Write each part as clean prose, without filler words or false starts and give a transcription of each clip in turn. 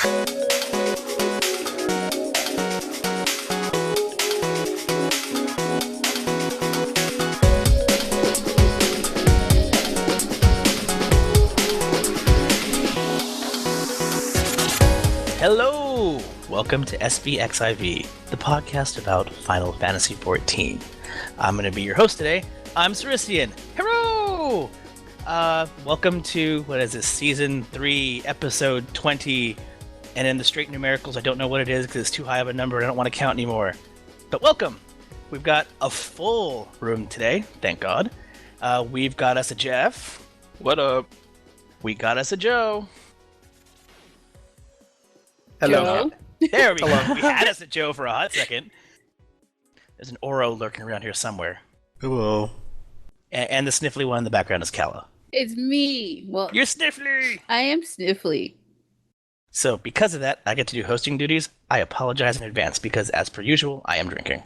Hello! Welcome to SBXIV, the podcast about Final Fantasy XIV. I'm going to be your host today. I'm Cirri. Hello! Welcome to, what is this, Season 3, Episode 20. And in the straight numericals, I don't know what it is because it's too high of a number and I don't want to count anymore. But welcome! We've got a full room today, thank God. We've got us a Jeff. What up? We got us a Joe. Hello. There we go. We had us a Joe for a hot second. There's an Oro lurking around here somewhere. Hello. And the sniffly one in the background is Cala. It's me. Well, You're sniffly! I am sniffly. So, because of that, I get to do hosting duties. I apologize in advance because, as per usual, I am drinking.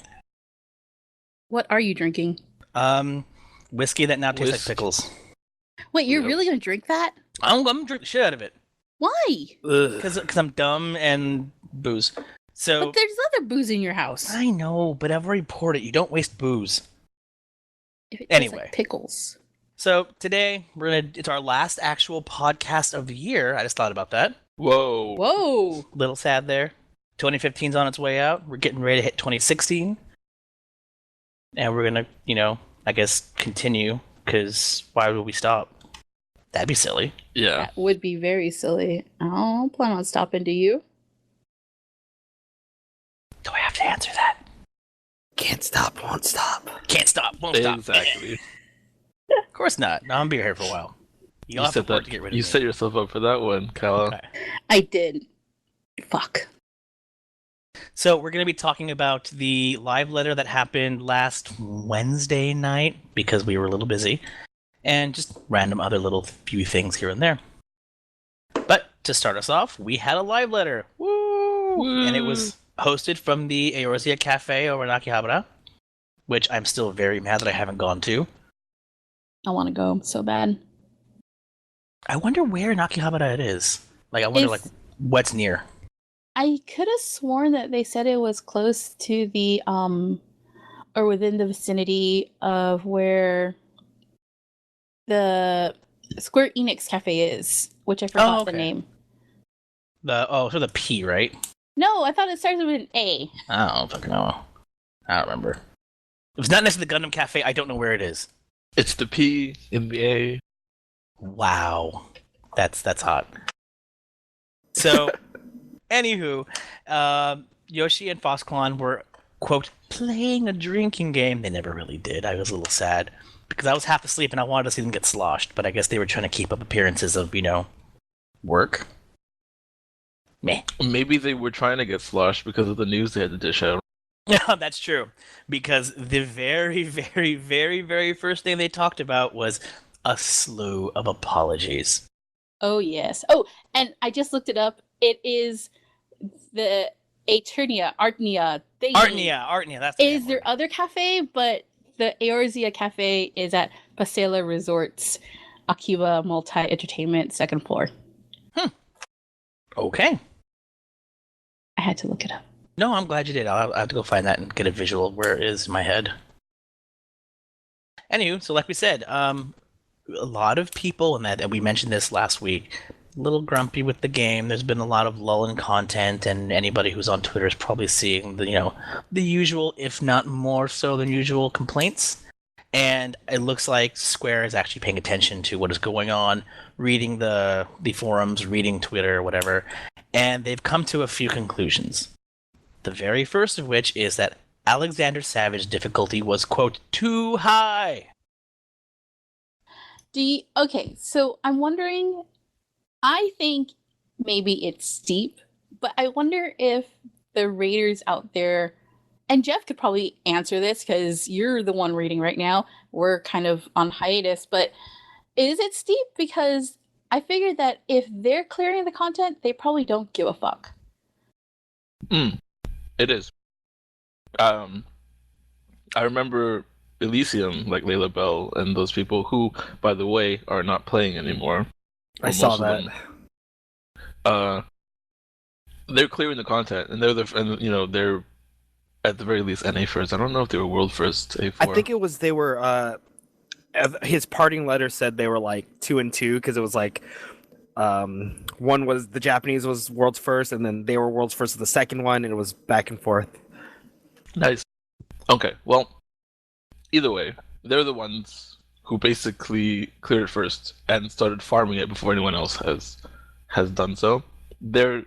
What are you drinking? Whiskey that now tastes like pickles. Wait, you're really gonna drink that? I'm gonna drink the shit out of it. Why? Because I'm dumb and booze. So, But there's other booze in your house. I know, but I've already poured it. You don't waste booze. If it tastes Anyway. like pickles. So, today, it's our last actual podcast of the year. I just thought about that. Whoa. Whoa! Little sad there. 2015's on its way out. We're getting ready to hit 2016. And we're gonna, I guess, continue, because why would we stop? That'd be silly. Yeah. That would be very silly. I don't plan on stopping, do you? Do I have to answer that? Can't stop, won't stop. Can't stop, won't stop. Exactly. Of course not. No, I'm gonna be here for a while. You'll have to work to get rid of You me. set yourself up for that one, Kala. Okay. I did. Fuck. So we're going to be talking about the live letter that happened last Wednesday night because we were a little busy, and just random other little few things here and there. But to start us off, we had a live letter. Woo! And it was hosted from the Eorzea Cafe over in Akihabara, which I'm still very mad that I haven't gone to. I want to go so bad. I wonder where in Akihabara it is. I wonder what's near. I could have sworn that they said it was close to the, or within the vicinity of where the Square Enix Cafe is, which I forgot the name. So the P, right? No, I thought it started with an A. I don't fucking know. I don't remember. If it's not next to the Gundam Cafe, I don't know where it is. It's the P in the A. Wow. That's hot. So, anywho, Yoshi and Fosclon were, quote, playing a drinking game. They never really did. I was a little sad because I was half asleep and I wanted to see them get sloshed, but I guess they were trying to keep up appearances of, work. Meh. Maybe they were trying to get sloshed because of the news they had to dish out. Yeah, that's true. Because the very, very, very, very first thing they talked about was a slew of apologies. Oh, yes. Oh, and I just looked it up. It is the Artnia thingy. Artnia, that's the is name their word. other cafe, but the Eorzea Cafe is at Pasela Resorts, Akiba Multi-Entertainment, second floor. Okay. I had to look it up. No, I'm glad you did. I'll have to go find that and get a visual where it is in my head. Anywho, so like we said, a lot of people, and we mentioned this last week, a little grumpy with the game. There's been a lot of lull in content, and anybody who's on Twitter is probably seeing the usual, if not more so than usual, complaints. And it looks like Square is actually paying attention to what is going on, reading the forums, reading Twitter, whatever, and they've come to a few conclusions. The very first of which is that Alexander Savage's difficulty was, quote, too high. Okay, so I'm wondering, I think maybe it's steep, but I wonder if the raiders out there, and Jeff could probably answer this because you're the one reading right now. We're kind of on hiatus, but is it steep? Because I figured that if they're clearing the content, they probably don't give a fuck. It is. I remember Elysium, like Layla Bell, and those people who, by the way, are not playing anymore. I saw that. they're clearing the content, and they're at the very least NA first. I don't know if they were world first A4. I think it was they were. His parting letter said they were like 2 and 2 because it was like one was the Japanese was world's first, and then they were world's first with the second one, and it was back and forth. Nice. Okay, well, either way, they're the ones who basically cleared it first and started farming it before anyone else has done so. They're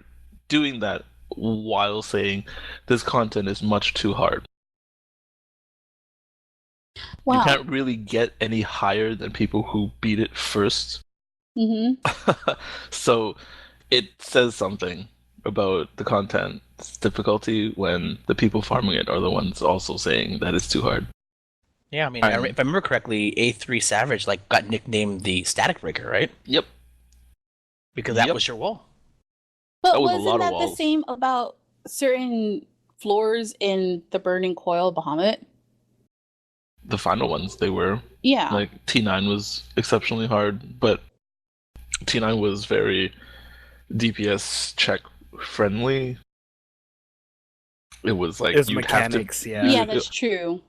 doing that while saying this content is much too hard. Wow. You can't really get any higher than people who beat it first. Mm-hmm. So it says something about the content's difficulty when the people farming it are the ones also saying that it's too hard. Yeah, I mean, if I remember correctly, A3 Savage got nicknamed the Static Breaker, right? Yep. Because that Yep. was your wall. But That was a wasn't lot of that the walls. same about certain floors in the Burning Coil Bahamut? The final ones, they were. Yeah. Like, T9 was exceptionally hard, but T9 was very DPS check friendly. It was like It was you'd mechanics, have to, yeah. Yeah, that's true.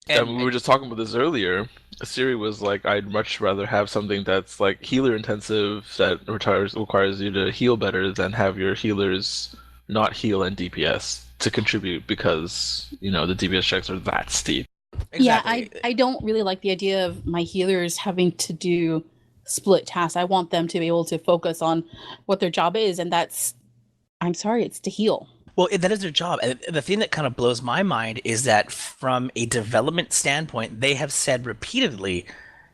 And we were just talking about this earlier. Cirri was like, I'd much rather have something that's like healer intensive that requires you to heal better than have your healers not heal and DPS to contribute because, the DPS checks are that steep. Exactly. Yeah, I don't really like the idea of my healers having to do split tasks. I want them to be able to focus on what their job is, and I'm sorry, it's to heal. Well, that is their job. And the thing that kind of blows my mind is that from a development standpoint, they have said repeatedly,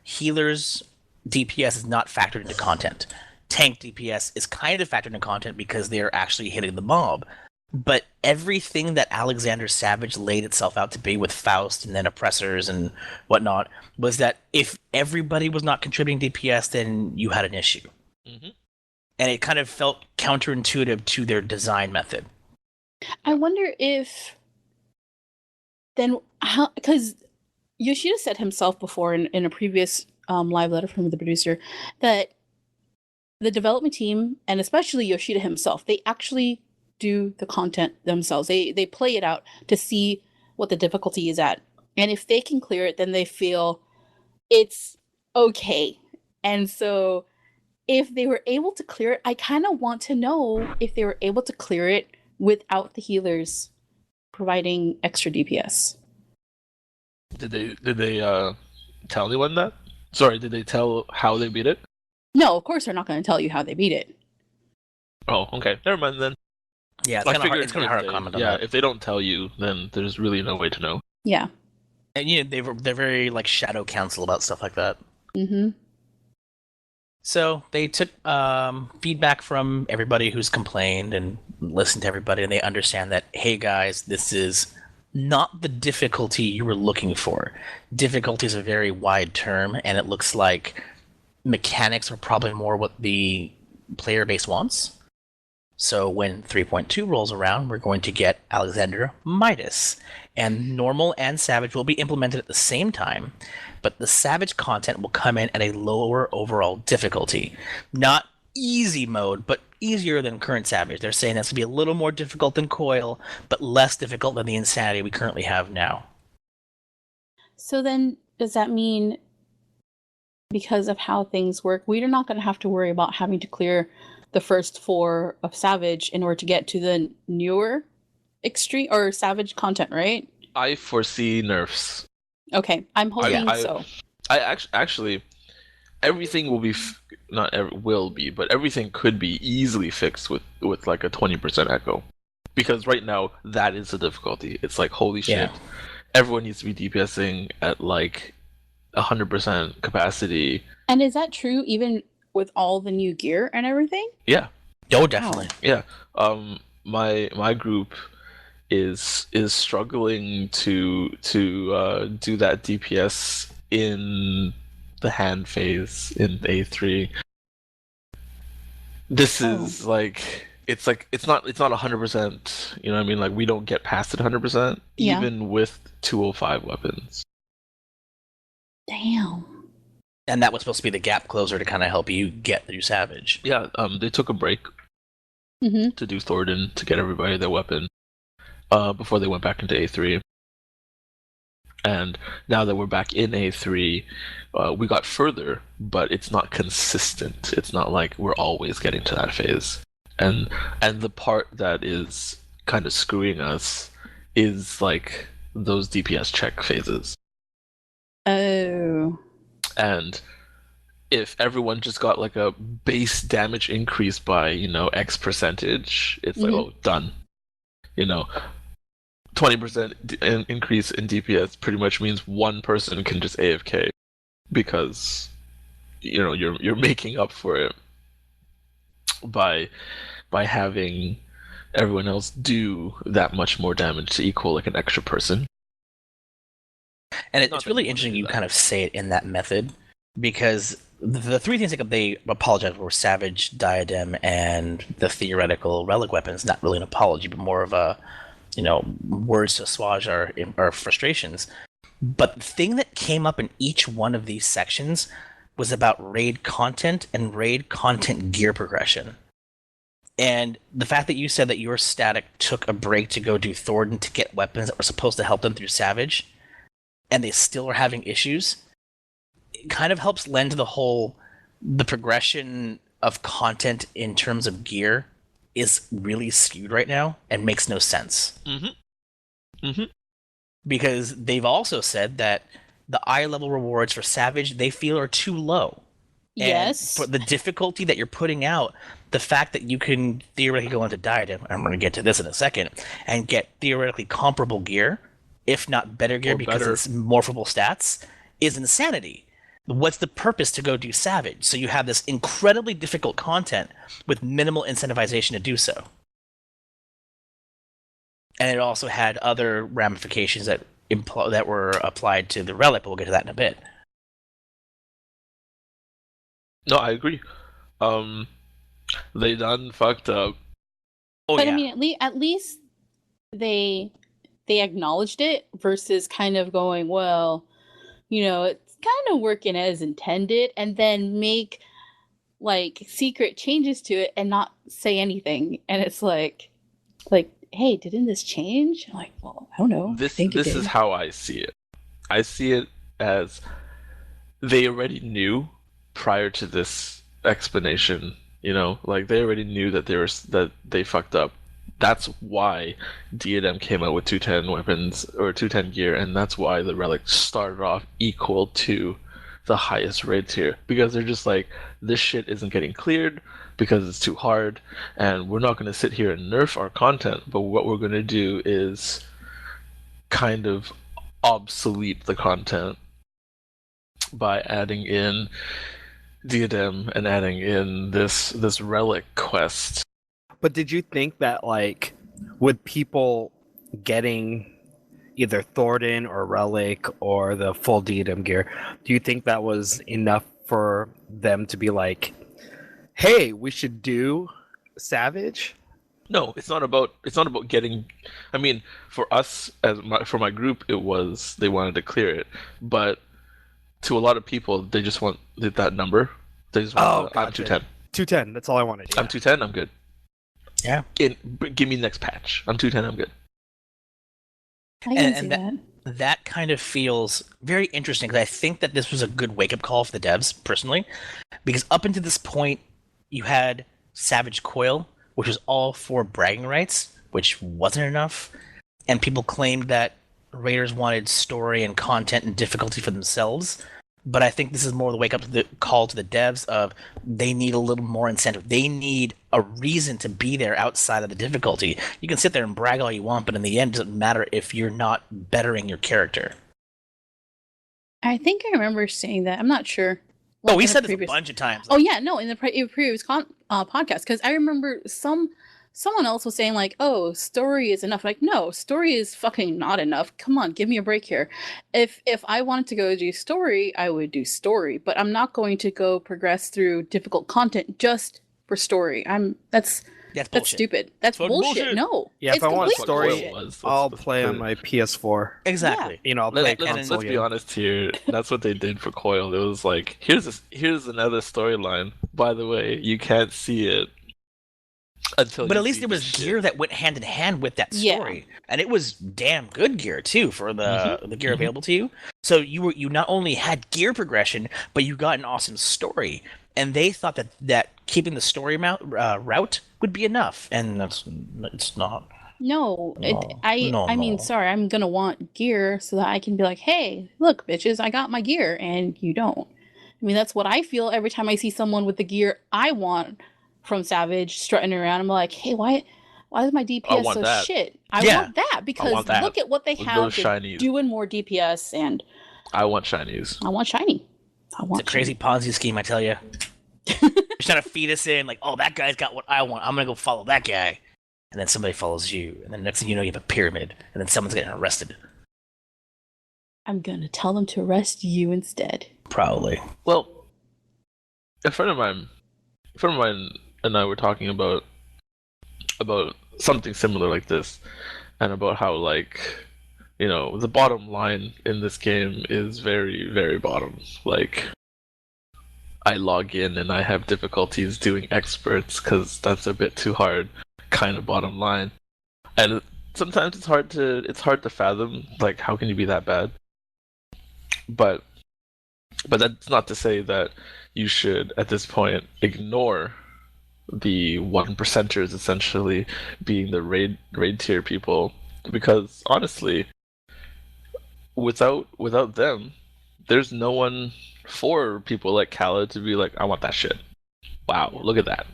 healers DPS is not factored into content. Tank DPS is kind of factored into content because they're actually hitting the mob. But everything that Alexander Savage laid itself out to be with Faust and then Oppressors and whatnot was that if everybody was not contributing DPS, then you had an issue. Mm-hmm. And it kind of felt counterintuitive to their design method. I wonder if then how, because Yoshida said himself before in a previous live letter from the producer that the development team and especially Yoshida himself, they actually do the content themselves. They play it out to see what the difficulty is at, and if they can clear it, then they feel it's okay. And so if they were able to clear it, I kind of want to know if they were able to clear it without the healers providing extra DPS. Did they tell anyone that? Sorry, did they tell how they beat it? No, of course they're not going to tell you how they beat it. Oh, okay. Never mind then. Yeah, I it's figured kind of hard to comment on yeah, that. if they don't tell you, then there's really no way to know. Yeah. And they're very shadow counsel about stuff like that. Mm-hmm. So they took feedback from everybody who's complained and listened to everybody, and they understand that, hey guys, this is not the difficulty you were looking for. Difficulty is a very wide term, and it looks like mechanics are probably more what the player base wants. So when 3.2 rolls around, we're going to get Alexander Midas. And normal and savage will be implemented at the same time, but the savage content will come in at a lower overall difficulty. Not easy mode, but easier than current savage. They're saying that's going to be a little more difficult than coil, but less difficult than the insanity we currently have now. So then does that mean because of how things work, we're not going to have to worry about having to clear the first 4 of Savage in order to get to the newer extreme or Savage content, right? I foresee nerfs. Okay, I'm hoping so. I actually, everything will be but everything could be easily fixed with like a 20% echo, because right now that is the difficulty. It's like, holy shit, everyone needs to be DPSing at like 100% capacity. And is that true even with all the new gear and everything? Yeah. Oh, definitely. Yeah. My group is struggling to do that DPS in the hand phase in A3. This is like it's not 100%, you know what I mean? Like, we don't get past it 100% even with 205 weapons. Damn. And that was supposed to be the gap closer to kind of help you get through Savage. Yeah, they took a break. Mm-hmm. to do Thornton to get everybody their weapon before they went back into A3. And now that we're back in A3, we got further, but it's not consistent. It's not like we're always getting to that phase. And the part that is kind of screwing us is like those DPS check phases. Oh. And if everyone just got like a base damage increase by, X percentage, it's like, oh, done. 20% increase in DPS pretty much means one person can just AFK because, you're making up for it by having everyone else do that much more damage to equal like an extra person. And it's really interesting you kind of say it in that method, because the three things that they apologize for were Savage, Diadem, and the theoretical relic weapons. Not really an apology, but more of a, words to assuage our frustrations. But the thing that came up in each one of these sections was about raid content and raid content gear progression. And the fact that you said that your static took a break to go do Thornton to get weapons that were supposed to help them through Savage, and they still are having issues, it kind of helps lend to the progression of content in terms of gear is really skewed right now and makes no sense. Because they've also said that the eye level rewards for Savage they feel are too low. Yes. And for the difficulty that you're putting out, the fact that you can theoretically go into Diadem, I'm going to get to this in a second, and get theoretically comparable gear, if not better gear because it's morphable stats, is insanity. What's the purpose to go do Savage? So you have this incredibly difficult content with minimal incentivization to do so. And it also had other ramifications that were applied to the relic, but we'll get to that in a bit. No, I agree. They done fucked up. Oh, but yeah. I mean, at least they acknowledged it versus kind of going, well, it's kind of working as intended, and then make like secret changes to it and not say anything. And it's like, hey, didn't this change? I'm like, well, I don't know. This is how I see it. I see it as they already knew prior to this explanation, like they already knew that they fucked up. That's why Diadem came out with 210 weapons or 210 gear, and that's why the relic started off equal to the highest raid tier, because they're just like, this shit isn't getting cleared because it's too hard, and we're not going to sit here and nerf our content, but what we're going to do is kind of obsolete the content by adding in Diadem and adding in this relic quest. But did you think that, like, with people getting either Thornton or Relic or the full Diadem gear, do you think that was enough for them to be like, hey, we should do Savage? No, it's not about getting. I mean, for us for my group, it was they wanted to clear it, but to a lot of people, they just want that number. They just want I'm 210. 210. That's all I wanted. Yeah. I'm 210. I'm good. Yeah. Give me the next patch. I'm 210. I'm good. I can see that. That kind of feels very interesting, because I think that this was a good wake-up call for the devs, personally, because up until this point, you had Savage Coil, which was all for bragging rights, which wasn't enough, and people claimed that raiders wanted story and content and difficulty for themselves. But I think this is more the wake-up call to the devs of they need a little more incentive. They need a reason to be there outside of the difficulty. You can sit there and brag all you want, but in the end, it doesn't matter if you're not bettering your character. I think I remember saying that. I'm not sure. Oh, we said this a bunch of times. Oh, yeah, no, in the previous podcast, because I remember someone else was saying, like, oh, story is enough. Like, no, story is fucking not enough. Come on, give me a break here. If I wanted to go do story, I would do story, but I'm not going to go progress through difficult content just for story. That's stupid. That's bullshit. No. Yeah, if I want story, I'll play on my PS4. Exactly. Yeah. I'll play console. Let's be honest here. That's what they did for Coil. It was like, here's another storyline. By the way, you can't see it. Until But you at least see there the was shit. gear that went hand in hand with that Yeah. story, and it was damn good gear too for the gear Mhm. available to you. So you not only had gear progression, but you got an awesome story. And they thought that keeping the story route would be enough, and it's not. No, No, I mean, no. sorry, I'm gonna want gear so that I can be like, hey, look, bitches, I got my gear, and you don't. I mean, that's what I feel every time I see someone with the gear I want from Savage strutting around. I'm like, hey, why is my I DPS want so that. shit? I Yeah. want that I because want that. look at what they With have. those They're shinies. doing more DPS, and I want shinies. I want shiny. I It's want a crazy shiny. Ponzi scheme, I tell you. You're trying to feed us in, like, oh, that guy's got what I want. I'm gonna go follow that guy, and then somebody follows you, and then next thing you know, you have a pyramid, and then someone's getting arrested. I'm gonna tell them to arrest you instead. Probably. Well, a friend of mine and I were talking about something similar like this, and about how, like, the bottom line in this game is very, very bottom. Like, I log in and I have difficulties doing experts because that's a bit too hard, kind of bottom line. And sometimes it's hard to fathom, like, how can you be that bad? But that's not to say that you should at this point ignore the one percenters, essentially being the raid tier people, because honestly, without them, there's no one for people like Kala to be like, I want that shit. Wow, look at that.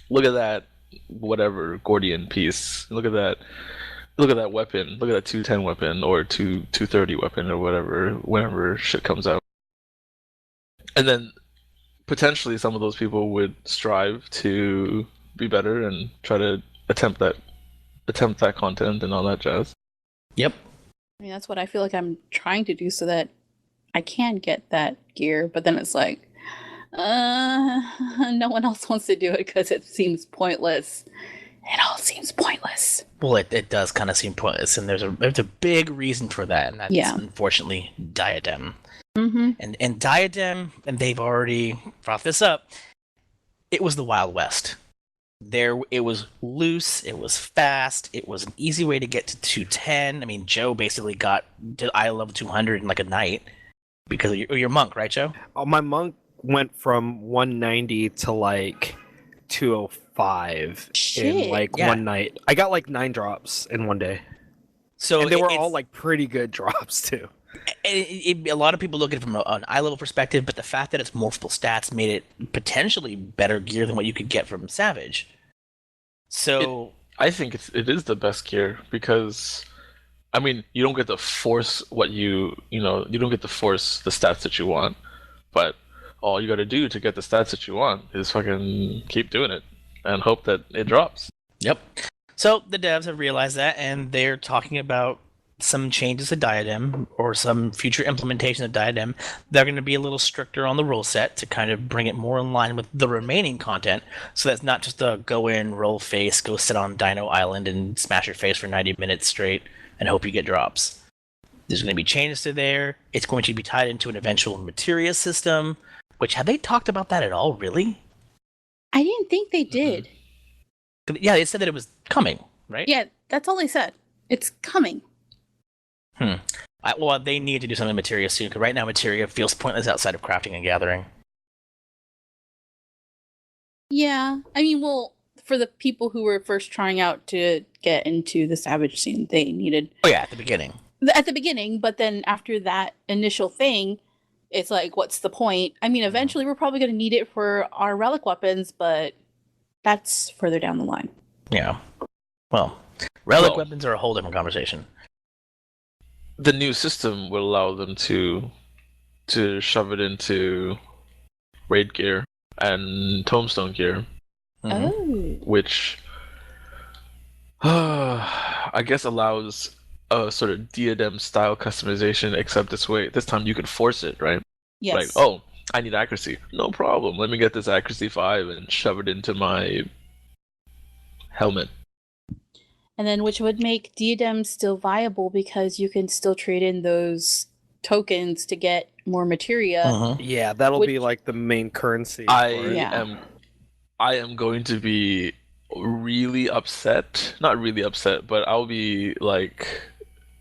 Look at that whatever Gordian piece. Look at that weapon. Look at that 210 weapon or 230 weapon or whatever whenever shit comes out. And then potentially some of those people would strive to be better and try to attempt that content and all that jazz. Yep. I mean, that's what I feel like I'm trying to do so that I can get that gear, but then it's like, no one else wants to do it because it seems pointless. It all seems pointless. Well, it does kind of seem pointless, and there's a big reason for that, and that's unfortunately Diadem. Mm-hmm. And Diadem, and they've already brought this up. It was the Wild West. It was loose, it was fast, it was an easy way to get to 210. I mean, Joe basically did I level 200 in like a night because of your monk, right, Joe? Oh, my monk went from 190 to like 205 in like one night. I got like 9 drops in one day. So and they were all like pretty good drops too. A lot of people look at it from an eye level perspective, but the fact that it's multiple stats made it potentially better gear than what you could get from Savage. So I think it is the best gear because, I mean, you don't get to force you don't get to force the stats that you want, but all you got to do to get the stats that you want is fucking keep doing it and hope that it drops. Yep. So the devs have realized that, and they're talking about some changes to Diadem or some future implementation of Diadem. They're going to be a little stricter on the rule set to kind of bring it more in line with the remaining content. So that's not just a go in, roll face, go sit on Dino Island and smash your face for 90 minutes straight and hope you get drops. There's going to be changes to there. It's going to be tied into an eventual materia system, which have they talked about that at all, really? I didn't think they did. Yeah, they said that it was coming, right? Yeah, that's all they said. It's coming. Well, they need to do something with materia soon, because right now materia feels pointless outside of crafting and gathering. Yeah, I mean, well, for the people who were first trying out to get into the Savage scene, they needed... Oh yeah, at the beginning. At the beginning, but then after that initial thing, it's like, what's the point? I mean, eventually we're probably going to need it for our relic weapons, but that's further down the line. Yeah. Well, relic weapons are a whole different conversation. The new system will allow them to shove it into raid gear and tombstone gear. Which I guess allows a sort of diadem style customization, except this time you can force it, right? Yes. Like, oh, I need accuracy. No problem. Let me get this accuracy 5 and shove it into my helmet. And then which would make diadems still viable because you can still trade in those tokens to get more materia. Yeah, that'll be like the main currency. I am going to be really upset. Not really upset, but I'll be like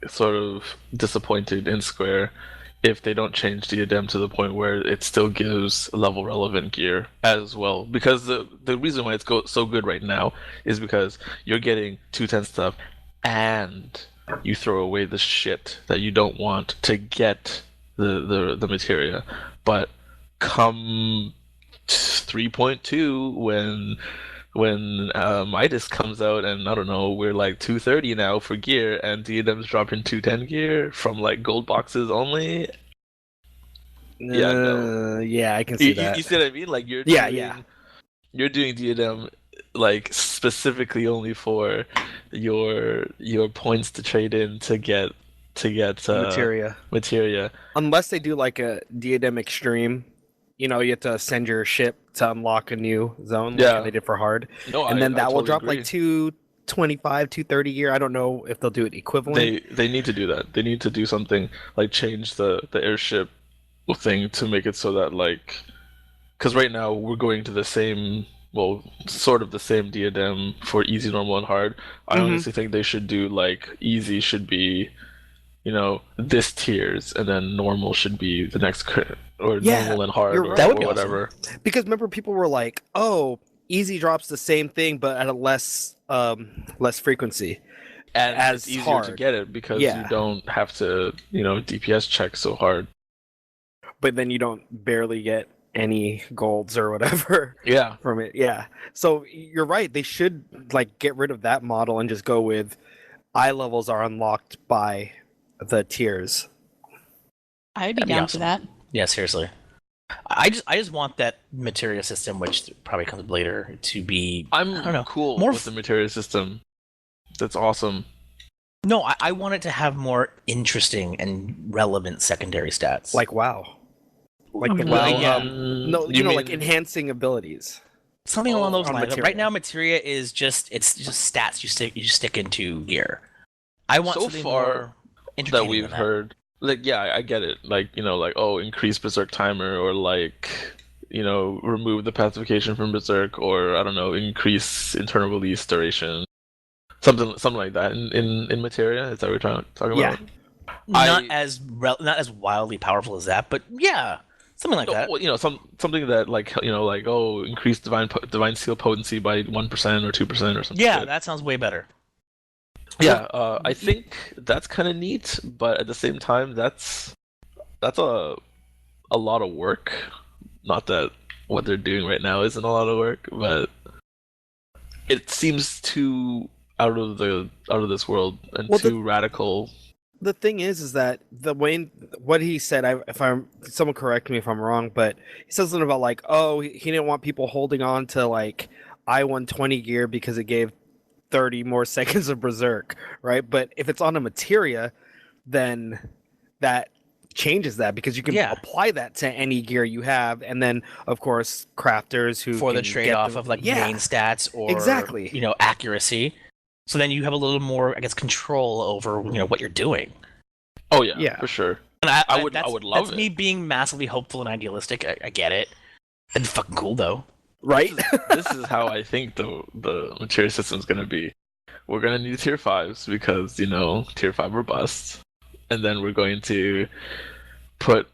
sort of disappointed in Square if they don't change Diadem to the point where it still gives level relevant gear as well. Because the reason why it's so good right now is because you're getting 210 stuff and you throw away the shit that you don't want to get the materia. But come 3.2 when Midas comes out, and I don't know, we're like 230 now for gear, and Diadem's dropping 210 gear from like gold boxes only. Yeah, no. Yeah, I can see that. You see what I mean? Like you're doing Diadem like specifically only for your points to trade in to get materia. Unless they do like a Diadem Extreme, you have to send your ship to unlock a new zone, like how they did for hard. No, and then I that will totally drop agree. like 225, 230 gear. I don't know if they'll do it equivalent. They need to do that. They need to do something like change the airship thing to make it so that like, because right now we're going to the same, well, sort of the same Diadem for easy, normal, and hard. I honestly think they should do like easy should be, this tiers, and then normal should be the next or normal and hard, or, That would be whatever. Awesome. Because remember, people were like, "Oh, easy drops the same thing, but at a less frequency." And as it's easier hard. to get it because you don't have to, DPS check so hard. But then you don't barely get any golds or whatever from it. Yeah. So you're right. They should like get rid of that model and just go with eye levels are unlocked by the tiers. I'd be down for that. Yeah, seriously. I just want that materia system, which probably comes later, to be. I don't know, cool more with the materia system. That's awesome. No, I want it to have more interesting and relevant secondary stats. Like WoW. Like the WoW. Like enhancing abilities. Something along those lines. Materia. Right now, materia is just stats you stick into gear. I want something more that we've heard. Like, yeah, I get it. Like, increase Berserk timer, or like, remove the pacification from Berserk, or I don't know, increase internal release duration. Something like that in materia. Is that what we're talking about? Not as wildly powerful as that, but yeah, something like that. Well, something that increase divine seal potency by 1% or 2% or something. Yeah, that sounds way better. Yeah, I think that's kind of neat, but at the same time, that's a lot of work. Not that what they're doing right now isn't a lot of work, but it seems too out of this world and too radical. The thing is that the way what he said, someone correct me if I'm wrong, but he says something about like, oh, he didn't want people holding on to like I-120 gear because it gave 30 more seconds of Berserk, right? But if it's on a materia, then that changes that, because you can apply that to any gear you have, and then of course crafters who for the trade-off of like main stats or accuracy. So then you have a little more, I guess, control over what you're doing. Oh yeah, for sure. And I would love it. That's me being massively hopeful and idealistic. I get it. That'd be fucking cool though. Right? This is how I think the materia system is going to be. We're going to need tier 5s because, tier 5 are bust. And then we're going to put,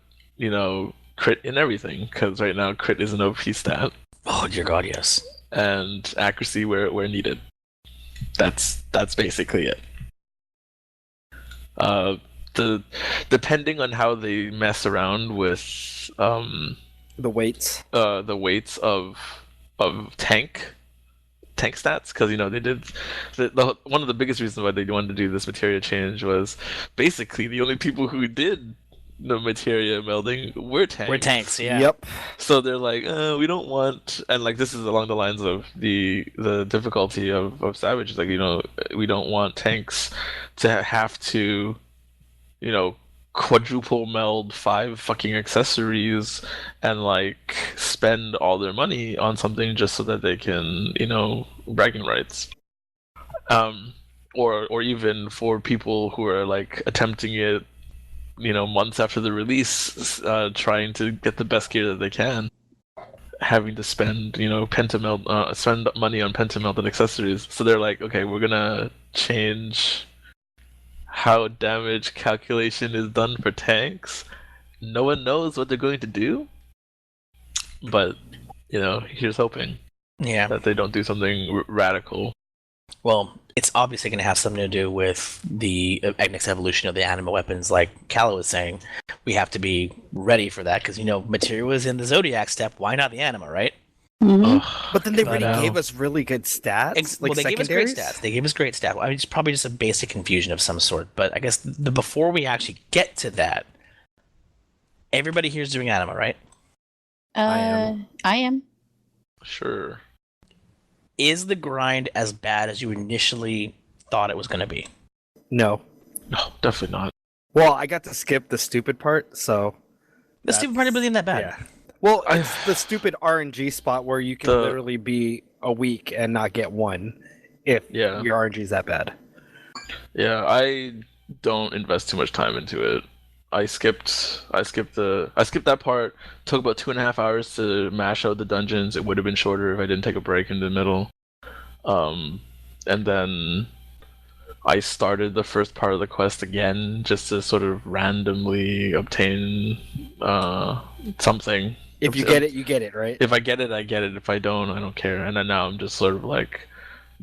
crit in everything, because right now crit is an OP stat. Oh, dear God, yes. And accuracy where needed. That's basically it. Depending on how they mess around with the weights of tank stats, because they did one of the biggest reasons why they wanted to do this materia change was basically the only people who did the materia melding were tanks. We're tanks, yeah. Yep. So they're like, we don't want, and like this is along the lines of the difficulty of Savage. Like, we don't want tanks to have to, quadruple meld 5 fucking accessories and like spend all their money on something just so that they can, bragging rights. Or even for people who are like attempting it, months after the release, trying to get the best gear that they can. having to spend, spend money on pentamelted accessories. So they're like, okay, we're gonna change how damage calculation is done for tanks. No one knows what they're going to do, but here's hoping Yeah. that they don't do something radical. Well, it's obviously going to have something to do with the next evolution of the anima weapons, like Calla was saying. We have to be ready for that because, materia was in the Zodiac step. Why not the anima, right? Mhm. But then they But, already gave us really good stats, Well, like they gave us great secondaries. stats. They gave us great stats. I mean, it's probably just a basic confusion of some sort. But I guess before we actually get to that, everybody here's doing anima, right? I I am. Sure. Is the grind as bad as you initially thought it was going to be? No. No, definitely not. Well, I got to skip the stupid part, so The stupid part isn't that bad. yeah. Well, it's the stupid RNG spot where you can The- literally be a week and not get one if Yeah. your RNG is that bad. Yeah, I don't invest too much time into it. I skipped that part. Took about 2.5 hours to mash out the dungeons. It would have been shorter if I didn't take a break in the middle. And then I started the first part of the quest again just to sort of randomly obtain something. If you get it, you get it, right? If I get it, I get it. If I don't, I don't care. And then now I'm just sort of like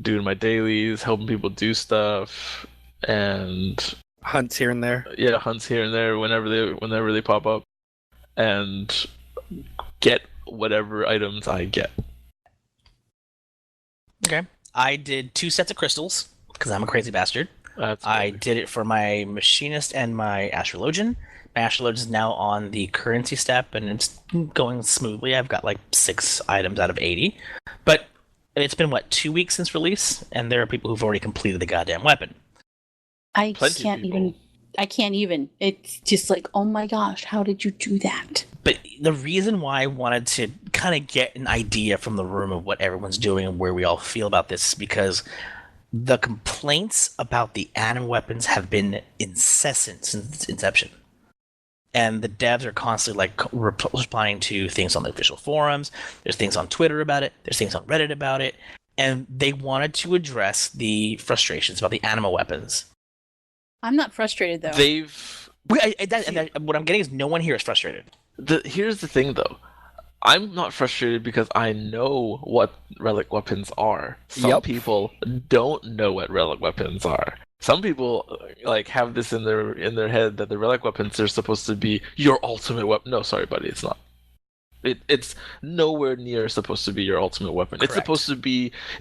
doing my dailies, helping people do stuff, and Hunts here and there. yeah, hunts here and there whenever they pop up, and get whatever items I get. Okay. I did 2 sets of crystals because I'm a crazy bastard. That's I good. did it for my machinist and my astrologian. My astrologian is now on the currency step, and it's going smoothly. I've got like 6 items out of 80. But it's been, 2 weeks since release, and there are people who've already completed the goddamn weapon. I Plenty of can't people. even. I can't even. It's just like, oh my gosh, how did you do that? But the reason why I wanted to kind of get an idea from the room of what everyone's doing and where we all feel about this is because the complaints about the anima weapons have been incessant since its inception. And the devs are constantly like replying to things on the official forums. There's things on Twitter about it. There's things on Reddit about it. And they wanted to address the frustrations about the anima weapons. I'm not frustrated though. What I'm getting is no one here is frustrated. Here's the thing, though. I'm not frustrated because I know what relic weapons are. Some Yep. people don't know what relic weapons are. Some people like have this in their head that the relic weapons are supposed to be your ultimate weapon. No, sorry, buddy, it's not. It's nowhere near supposed to be your ultimate weapon. Correct. It's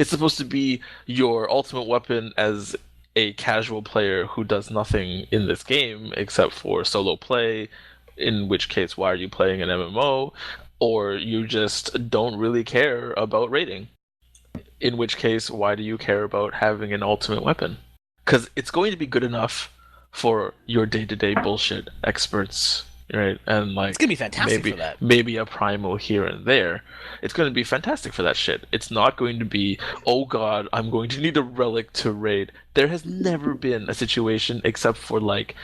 supposed to be your ultimate weapon as a casual player who does nothing in this game except for solo play, in which case why are you playing an MMO, or you just don't really care about raiding, in which case why do you care about having an ultimate weapon? Because it's going to be good enough for your day-to-day bullshit experts, right? And like It's going to be fantastic maybe for that. maybe a primal here and there. It's going to be fantastic for that shit. It's not going to be, oh god, I'm going to need a relic to raid. There has never been a situation except for like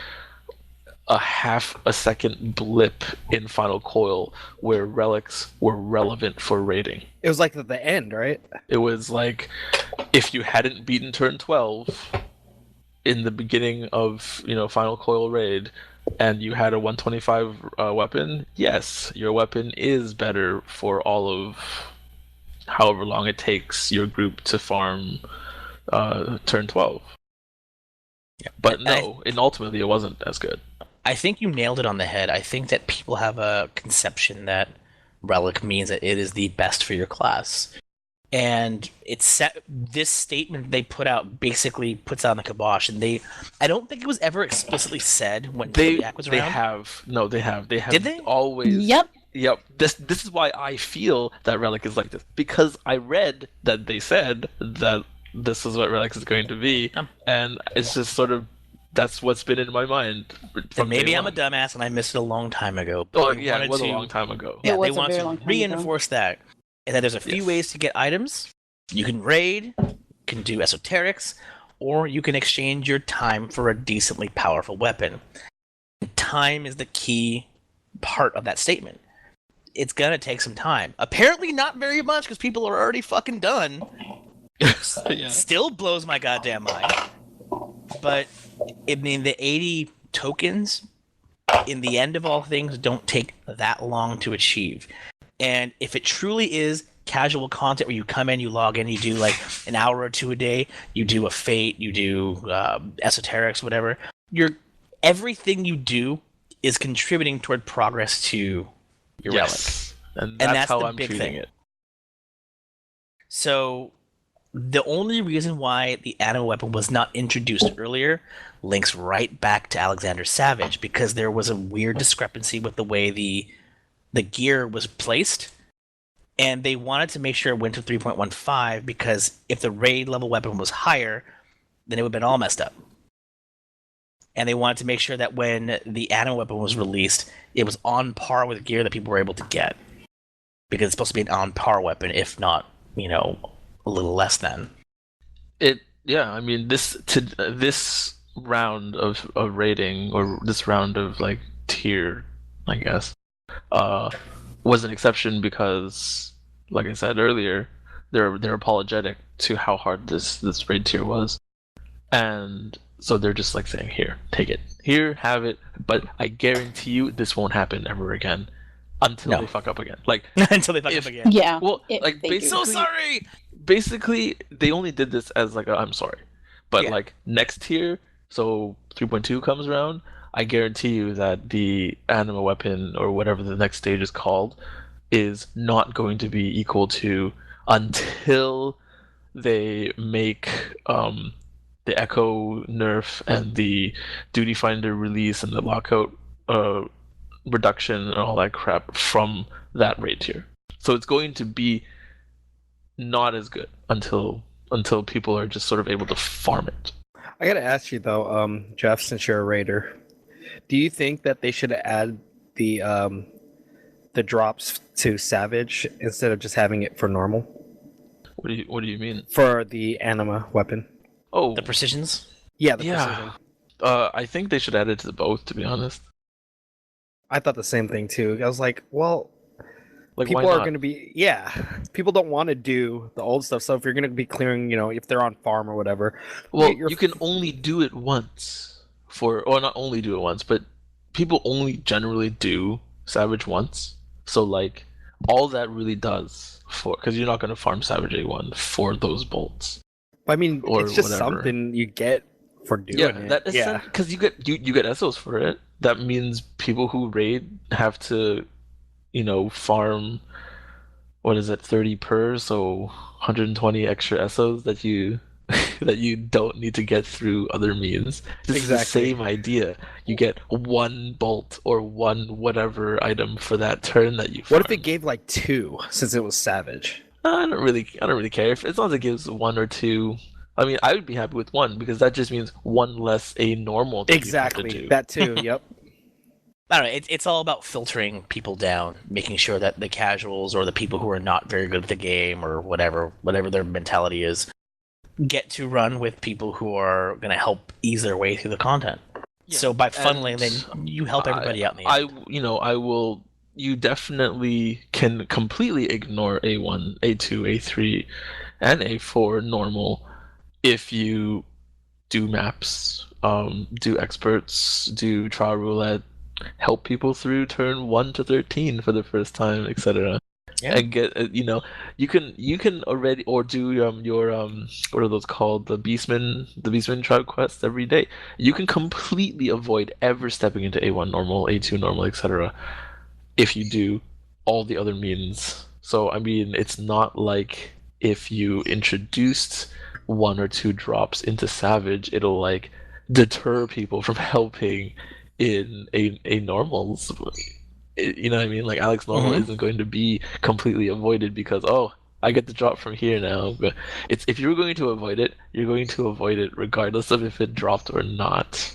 a half a second blip in Final Coil where relics were relevant for raiding. It was like at the end, right? It was like if you hadn't beaten turn 12 in the beginning of Final Coil raid, and you had a 125 weapon, yes, your weapon is better for all of however long it takes your group to farm turn 12. Yeah. But no, ultimately it wasn't as good. I think you nailed it on the head. I think that people have a conception that relic means that it is the best for your class. And this statement they put out basically puts on the kibosh. And I don't think it was ever explicitly said when Zodiac was around. They have. Did they? Always. Yep. Yep. This is why I feel that relic is like this, because I read that they said that this is what relic is going to be, and it's just sort of that's what's been in my mind. And maybe I'm a one. dumbass and I missed it a long time ago. But Oh they yeah, it wanted was a to- long time ago. Yeah, It was they a want very to long time reinforce that. And that there's a few Yes. ways to get items. You can raid, you can do esoterics, or you can exchange your time for a decently powerful weapon. Time is the key part of that statement. it's gonna take some time. Apparently not very much because people are already fucking done. Yeah. Still blows my goddamn mind. But I mean, the 80 tokens, in the end of all things, don't take that long to achieve. And if it truly is casual content where you come in, you log in, you do like an hour or two a day, you do a fate, you do esoterics, whatever. Everything you do is contributing toward progress to your Yes. And And that's that's how the I'm big treating thing. it. So the only reason why the anima weapon was not introduced earlier links right back to Alexander Savage, because there was a weird discrepancy with the way the gear was placed, and they wanted to make sure it went to 3.15 because if the raid level weapon was higher, then it would have been all messed up. And they wanted to make sure that when the anima weapon was released, it was on par with gear that people were able to get, because it's supposed to be an on par weapon, if not, a little less than. I mean, this round of rating, or this round of like tier, I guess, was an exception because, like I said earlier, they're apologetic to how hard this raid tier was, and so they're just like saying, here, take it, here, have it, but I guarantee you this won't happen ever again until they fuck up again. Like Until they fuck up again. Yeah. well, if like they do. basically, So sorry. basically they only did this as like I'm sorry, but Yeah. like next tier, so 3.2 comes around, I guarantee you that the anima weapon or whatever the next stage is called is not going to be equal to, until they make the echo nerf and the duty finder release and the lockout reduction and all that crap from that raid tier. So it's going to be not as good until people are just sort of able to farm it. I gotta ask you though, Jeff, since you're a raider, do you think that they should add the drops to Savage instead of just having it for normal What do you mean? for the anima weapon? Oh, The precisions? Yeah, the yeah. precision. I think they should add it to both, to be honest. I thought the same thing too. I was like, well, Like, people why are not? going to be, people don't want to do the old stuff. So if you're going to be clearing, if they're on farm or whatever, Well, you're- you can only do it once or not only do it once, but people only generally do Savage once. So like, all that really does because you're not going to farm Savage A1 for those bolts. I mean, or it's just whatever. something you get for doing it. That is because you get SOs for it. That means people who raid have to, farm. What is it, 30 per? So 120 extra SOs that you that you don't need to get through other means. This is the Exactly. same idea. You get one bolt or one whatever item for that turn that you. What if farm. it gave like 2 since it was Savage? I don't really care if as long as it gives 1 or 2. I mean, I would be happy with 1 because that just means 1 less a normal. That you have to Exactly. do. That too. Yep. I don't know. It's all about filtering people down, making sure that the casuals or the people who are not very good at the game or whatever their mentality is, get to run with people who are going to help ease their way through the content. Yeah, So by funneling, and then you help everybody out in the end. I will. You definitely can completely ignore A1, A2, A3, and A4 normal if you do maps, do experts, do trial roulette, help people through turn 1 to 13 for the first time, etc. Yeah. And get you can already, or do your what are those called, the beastman tribe quests every day. You can completely avoid ever stepping into A1 normal, A2 normal, etc. if you do all the other means. So I mean, it's not like if you introduced 1 or 2 drops into Savage, it'll like deter people from helping in a normals. You know what I mean? Like Alex normal Mhm. isn't going to be completely avoided because I get the drop from here now. But it's, if you're going to avoid it, you're going to avoid it regardless of if it dropped or not.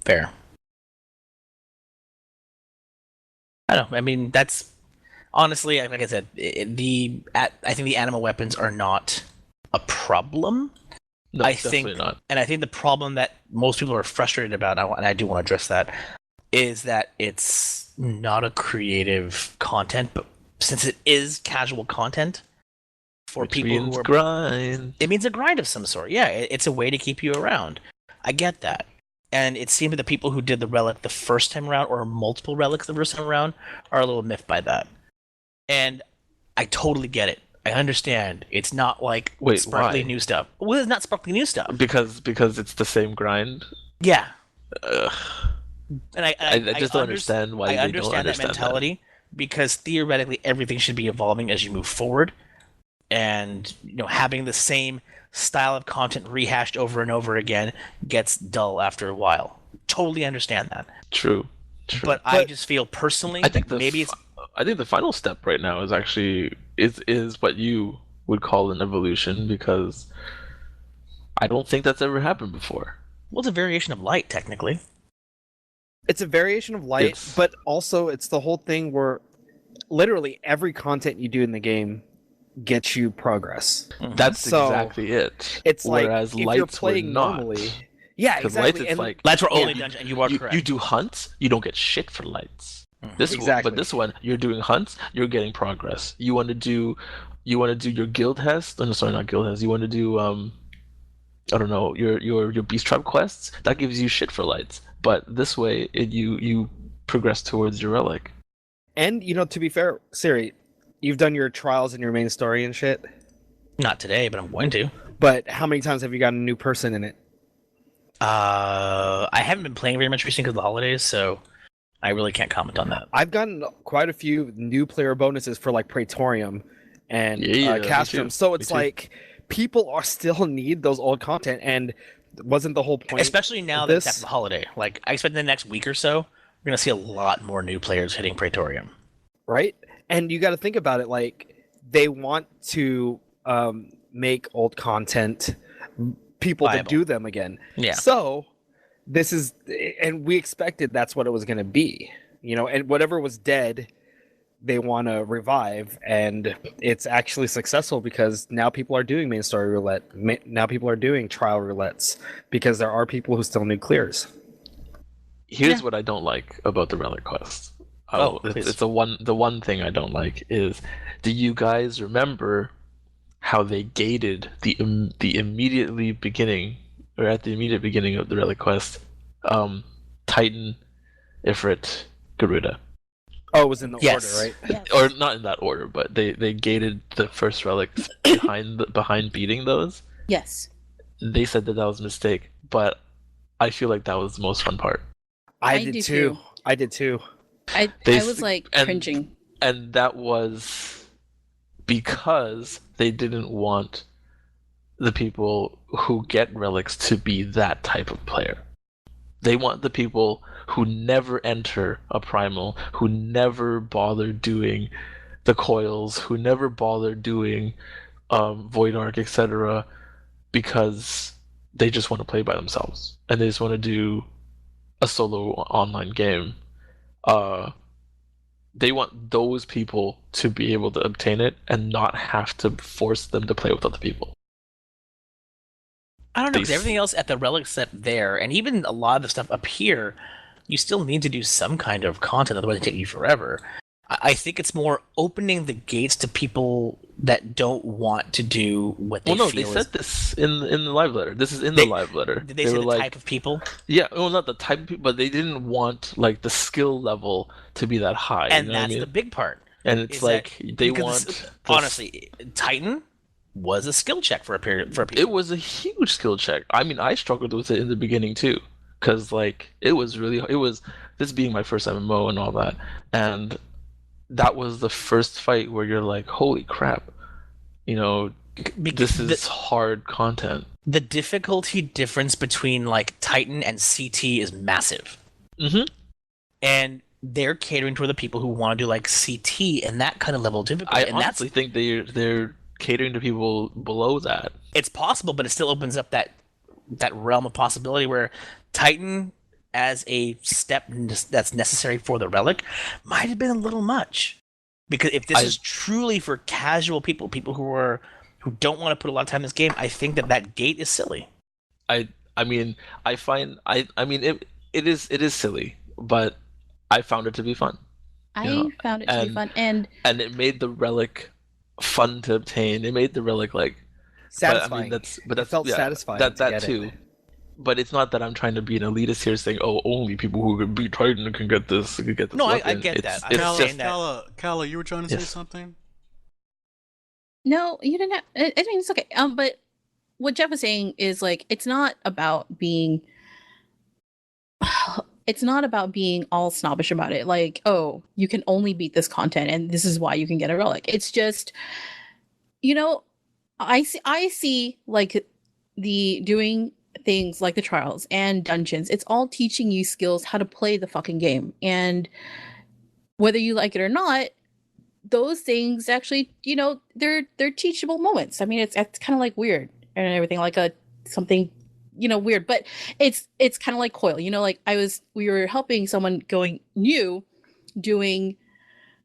Fair. I don't know. I mean, that's honestly, like I said, I think the animal weapons are not a problem. No, I definitely think, not. and I think the problem that most people are frustrated about, and I do want to address that, is that it's not a creative content, but since it is casual content for Which people means who are grind. it means a grind of some sort. Yeah, it's a way to keep you around. I get that. And it seemed that the people who did the relic the first time around, or multiple relics the first time around, are a little miffed by that. And I totally get it. I understand. It's not like Wait, sparkly why? new stuff. Well, it's not sparkly new stuff. Because it's the same grind. Yeah. Ugh. And I just don't understand why I they don't understand that understand mentality because theoretically everything should be evolving as you move forward, and having the same style of content rehashed over and over again gets dull after a while. Totally understand that. True. But I just feel personally I think I think the final step right now is actually is what you would call an evolution, because I don't think that's ever happened before. It's a variation of light technically. It's a variation of light, but also it's the whole thing where literally every content you do in the game gets you progress. That's So, exactly it. It's Whereas like if lights you're playing were not. normally. Yeah, Because exactly. lights, it's like Lights were only you- dungeon, and you are correct. you do hunts, you don't get shit for lights. Exactly. But this one, you're doing hunts, you're getting progress. You want to do your guild test? Oh, no, sorry, not guild test. You want to do I don't know, your beast trap quests. That gives you shit for lights. But this way, you progress towards your relic. And to be fair, Cirri, you've done your trials and your main story and shit. Not today, but I'm going to. But how many times have you gotten a new person in it? I haven't been playing very much recently because of the holidays, so I really can't comment on that. I've gotten quite a few new player bonuses for like Praetorium and Yeah, me Castrum. too. So Me it's too. like people are still need those old content, and wasn't the whole point? Especially now of that it's this? after the holiday. Like, I expect in the next week or so, we're going to see a lot more new players hitting Praetorium. Right? And you got to think about it, like they want to make old content people Viable. to do them again. Yeah. So this is, and we expected that's what it was going to be, and whatever was dead, they want to revive, and it's actually successful because now people are doing main story roulette. Now people are doing trial roulettes because there are people who still need clears. Here's what I don't like about the relic quest. Please. It's the one thing I don't like is, do you guys remember how they gated the immediately beginning, or at the immediate beginning of the relic quest, Titan, Ifrit, Garuda? Oh, it was in the Yes. order, right? Yes. Or not in that order, but they gated the first relics behind beating those. Yes. They said that was a mistake, but I feel like that was the most fun part. I I did do too. too. I did too. I They was like and- cringing. And that was because they didn't want the people who get relics to be that type of player. They want the people who never enter a primal, who never bother doing the coils, who never bother doing Void Arc, etc., because they just want to play by themselves and they just want to do a solo online game. They want those people to be able to obtain it and not have to force them to play with other people. I don't know, because They- everything else at the relic set there, and even a lot of the stuff up here, you still need to do some kind of content, otherwise it'll take you forever. I think it's more opening the gates to people that don't want to do what they Well, no, feel they is... said this in the live letter. This is in the live letter. Did they say were the like, type of people? yeah, well, not the type of people, but they didn't want like the skill level to be that high. And you know what I that's mean? the big part. And it's is like that- they because want this- this- honestly, Titan was a skill check for people. It was a huge skill check. I mean, I struggled with it in the beginning too, because like it was this being my first MMO and all that, and that was the first fight where you're like, holy crap, this is hard content. The difficulty difference between like Titan and CT is massive. Mm-hmm. And they're catering toward the people who want to do like CT and that kind of level of difficulty. I and honestly think they're catering to people below that. it's possible, but it still opens up that realm of possibility where Titan as a step that's necessary for the relic might have been a little much. Because if this is truly for casual people who don't want to put a lot of time in this game, I think that gate is silly. I mean it is silly, but I found it to be fun. You know, I found it to be fun, and and it made the relic fun to obtain. It made the relic like, but I mean Satisfying. It that's felt yeah, satisfying to that get too. it. But it's not that I'm trying to be an elitist here, saying, "Oh, only people who can be Titan can get this, can get this No, I weapon." get that. I'm It's just just saying that. Kala, you were trying to say Yes. something? no, you didn't. I mean, it's okay. But what Jeff was saying is like it's not about being. It's not about being all snobbish about it. Like, oh, you can only beat this content, and this is why you can get a relic. It's just, you know, I see like the doing things like the trials and dungeons. It's all teaching you skills how to play the fucking game, and whether you like it or not, those things actually, they're teachable moments. I mean, it's kind of like weird and everything, like a something, weird, but it's kind of like coil. Like we were helping someone going new, doing,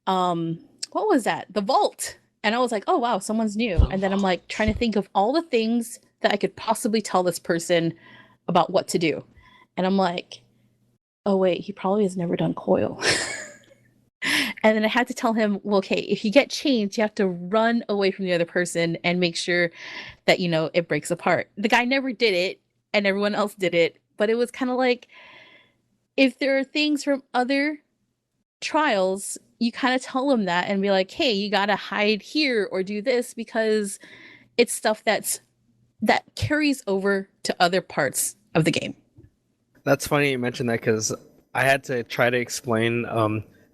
what was that? The vault, and I was like, oh wow, someone's new, and then I'm like trying to think of all the things that I could possibly tell this person about what to do, and I'm like, oh wait, he probably has never done coil. And then I had to tell him, well, okay, if you get changed, you have to run away from the other person and make sure that, it breaks apart. The guy never did it and everyone else did it. But it was kind of like, if there are things from other trials, you kind of tell them that and be like, hey, you got to hide here or do this because it's stuff that carries over to other parts of the game. That's funny you mentioned that because I had to try to explain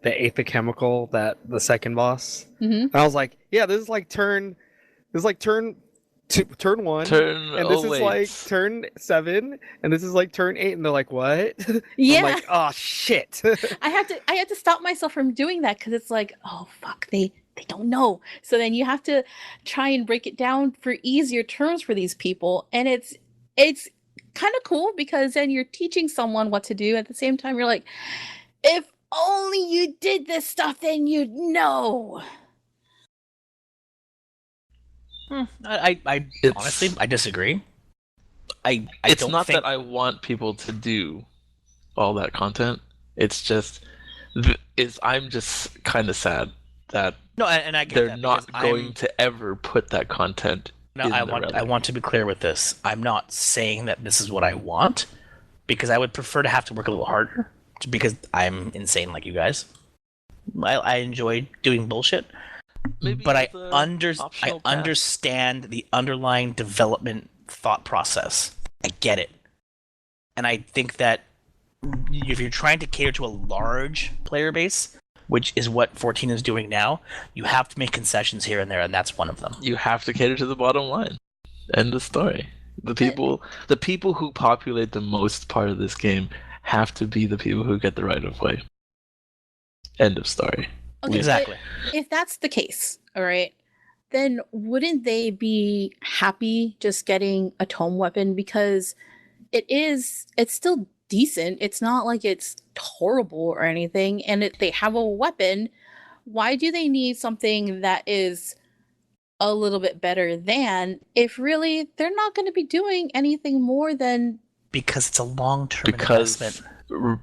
the eighth chemical that the second boss, and I was like, yeah, this is like turn one, and this is like turn 7, and this is like turn 8, and they're like, what? Yeah. I'm like, oh shit. I had to stop myself from doing that because it's like, oh fuck, they don't know. So then you have to try and break it down for easier terms for these people, and it's kind of cool because then you're teaching someone what to do at the same time. You're like, if only you did this stuff, then you'd know. I honestly, I disagree. It's don't not think... that I want people to do all that content. It's just, I'm just kind of sad that No, and I get they're that not because going to ever put that content. No, in I the want relic. to be clear with this. I'm not saying that this is what I want, because I would prefer to have to work a little harder, because I'm insane like you guys. I enjoy doing bullshit, Maybe but I as a optional path. understand the underlying development thought process. I get it, and I think that if you're trying to cater to a large player base, which is what 14 is doing now, you have to make concessions here and there, and that's one of them. You have to cater to the bottom line. End of story. The people who populate the most part of this game have to be the people who get the right of way. End of story. Okay, Exactly. If that's the case, all right, then wouldn't they be happy just getting a tome weapon? Because it's still decent. It's not like it's horrible or anything. And they have a weapon. Why do they need something that is a little bit better than, if really they're not going to be doing anything more than... Because it's a long-term investment.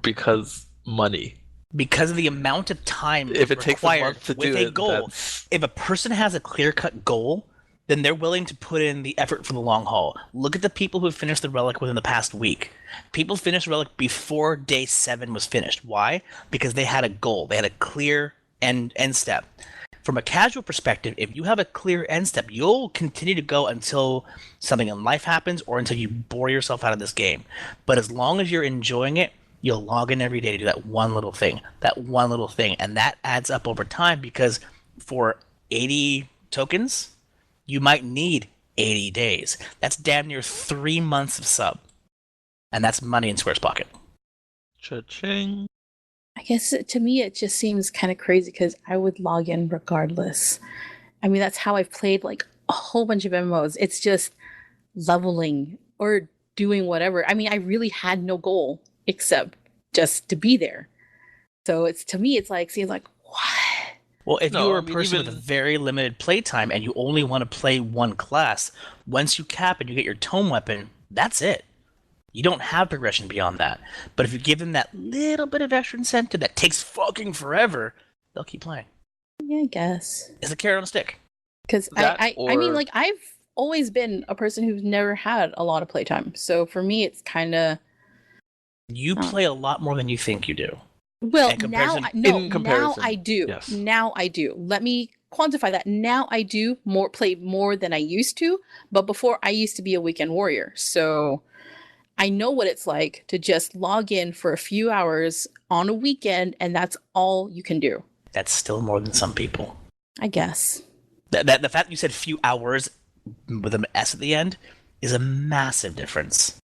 Because money. Because of the amount of time If it takes a required month to with do a it, goal. If a person has a clear-cut goal, then they're willing to put in the effort for the long haul. Look at the people who finished the Relic within the past week. People finished Relic before day 7 was finished. Why? Because they had a goal. They had a clear end step. From a casual perspective, if you have a clear end step, you'll continue to go until something in life happens or until you bore yourself out of this game. But as long as you're enjoying it, you'll log in every day to do that one little thing, and that adds up over time, because for 80 tokens, you might need 80 days. That's damn near 3 months of sub. And that's money in Square's pocket. Cha-ching. I guess to me, it just seems kind of crazy because I would log in regardless. I mean, that's how I've played like a whole bunch of MMOs. It's just leveling or doing whatever. I mean, I really had no goal except just to be there. So to me, it's like, seems like, what? Well, if you were a person with a very limited playtime and you only want to play one class, once you cap and you get your tome weapon, that's it. You don't have progression beyond that. But if you give them that little bit of extra incentive that takes fucking forever, they'll keep playing. Yeah, I guess. It's a carrot on a stick. Because I mean, like, I've always been a person who's never had a lot of playtime. So for me, it's kind of... You play a lot more than you think you do. Well, now I do. Yes. Now I do. Let me quantify that. Now I do play more than I used to, but before I used to be a weekend warrior. So I know what it's like to just log in for a few hours on a weekend, and that's all you can do. That's still more than some people. I guess. That the fact you said few hours with an S at the end is a massive difference.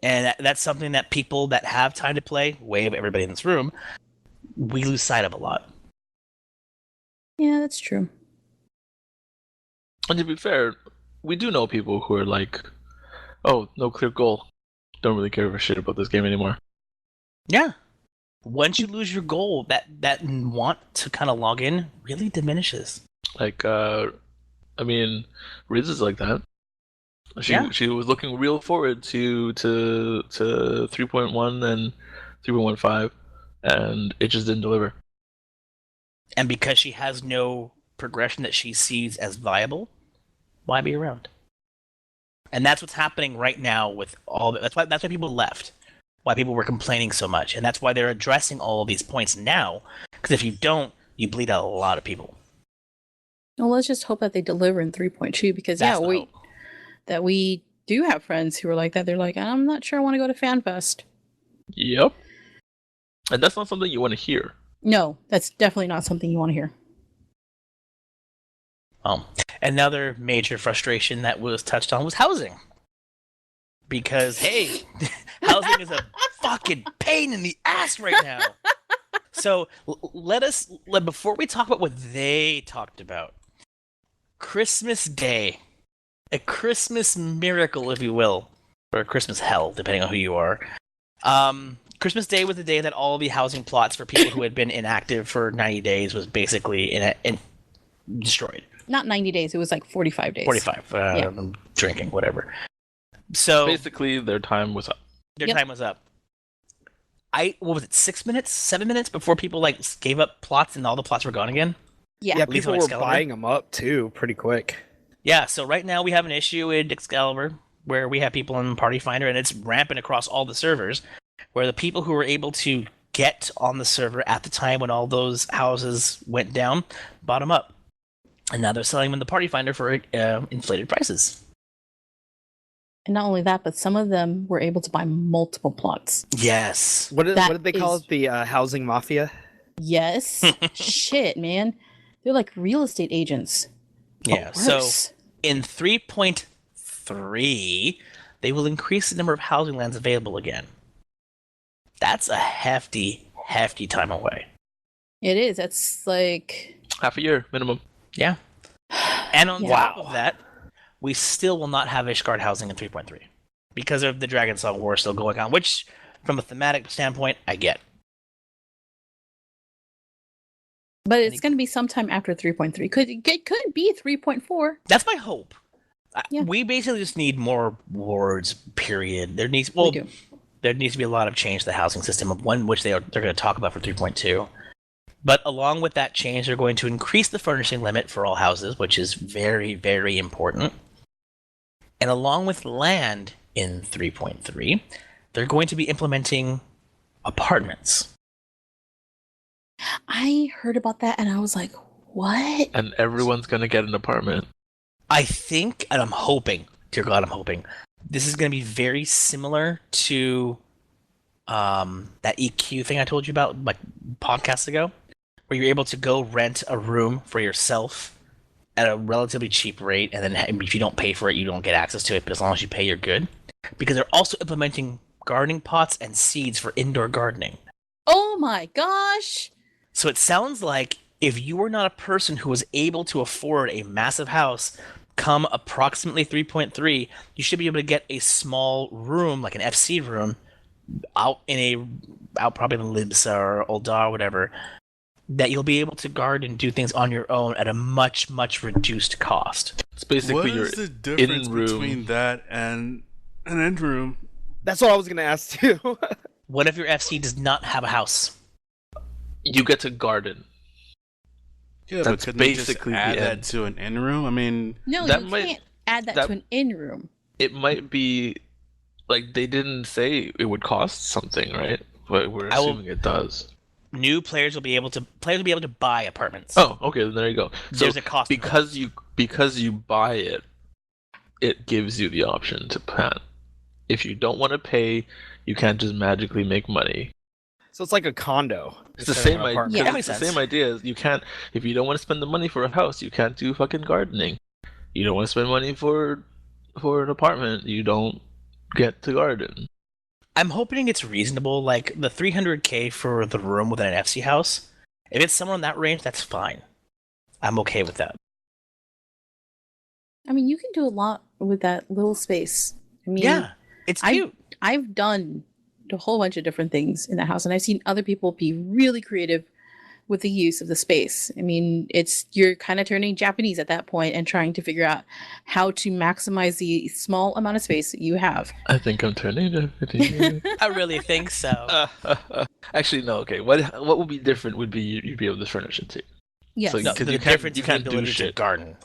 And that's something that people that have time to play, way of everybody in this room, we lose sight of a lot. Yeah, that's true. And to be fair, we do know people who are like, oh, no clear goal. Don't really care for shit about this game anymore. Yeah. Once you lose your goal, that want to kind of log in really diminishes. Like, I mean, Riz is like that. She was looking real forward to 3.1 and 3.15, and it just didn't deliver. And because she has no progression that she sees as viable, why be around? And that's what's happening right now with all. That's why people left. Why people were complaining so much, and that's why they're addressing all of these points now. Because if you don't, you bleed out a lot of people. Well, let's just hope that they deliver in 3.2, because we do have friends who are like that. They're like, I'm not sure I want to go to FanFest. Yep. And that's not something you want to hear. No, that's definitely not something you want to hear. Another major frustration that was touched on was housing. Because, hey, housing is a fucking pain in the ass right now. So before we talk about what they talked about, Christmas Day, a Christmas miracle, if you will, or a Christmas hell, depending on who you are. Christmas Day was the day that all the housing plots for people who had been inactive for 90 days was basically destroyed. Not 90 days, it was like 45 days. 45, I'm drinking, whatever. So basically, their time was up. Time was up. What was it, 6 minutes, 7 minutes before people gave up plots and all the plots were gone again? Yeah, people were buying them up too pretty quick. Yeah, so right now we have an issue in Excalibur where we have people in Party Finder, and it's rampant across all the servers, where the people who were able to get on the server at the time when all those houses went down bought them up. And now they're selling them in the Party Finder for inflated prices. And not only that, but some of them were able to buy multiple plots. Yes. What did they call it? The housing mafia? Yes. Shit, man. They're like real estate agents. Yeah, so in 3.3, they will increase the number of housing lands available again. That's a hefty time away. It is. That's like... half a year, minimum. Yeah. And on top of that, we still will not have Ishgard housing in 3.3 because of the Dragon Song War still going on, which, from a thematic standpoint, I get. But it's going to be sometime after 3.3. It could be 3.4. That's my hope. Yeah. We basically just need more wards, period. There needs to be a lot of change to the housing system, one which they're going to talk about for 3.2. But along with that change, they're going to increase the furnishing limit for all houses, which is very, very important. And along with land in 3.3, they're going to be implementing apartments. I heard about that and I was like, what? And everyone's going to get an apartment. I think, and I'm hoping, dear God, I'm hoping, this is going to be very similar to that EQ thing I told you about like podcasts ago, where you're able to go rent a room for yourself at a relatively cheap rate, and then if you don't pay for it, you don't get access to it, but as long as you pay, you're good. Because they're also implementing gardening pots and seeds for indoor gardening. Oh my gosh! So it sounds like if you were not a person who was able to afford a massive house, come approximately 3.3, you should be able to get a small room, like an FC room, out probably in Libsa or Uldar or whatever, that you'll be able to garden and do things on your own at a much, much reduced cost. It's basically what is the difference between that and an end room? That's what I was going to ask too. What if your FC does not have a house? you get to garden. Yeah, That's but couldn't you just basically the add that end. to an in room? I mean, No, That you might- can't add that that- to an in room. It might be like they didn't say it would cost something, right? But we're I will- assuming it does. New players will be able to buy apartments. Oh, okay, then there you go. So There's a cost because you buy it, it gives you the option to plan. If you don't want to pay, you can't just magically make money. So it's like a condo. It's the instead of same an idea. apartment. Yeah, that It's makes the sense. same idea. You can't if you don't want to spend the money for a house, you can't do fucking gardening. You don't want to spend money for an apartment, you don't get to garden. I'm hoping it's reasonable, like the 300K for the room within an FC house. If it's somewhere in that range, that's fine. I'm okay with that. I mean, you can do a lot with that little space. I mean, Yeah, it's cute. I've done a whole bunch of different things in the house, and I've seen other people be really creative with the use of the space. I mean, you're kind of turning Japanese at that point and trying to figure out how to maximize the small amount of space that you have. I think I'm turning Japanese. I really think so. Actually, no. Okay, what would be different would be you'd be able to furnish it too. Yes. So No, because the you can't- difference you is the can't do ability to shit. garden.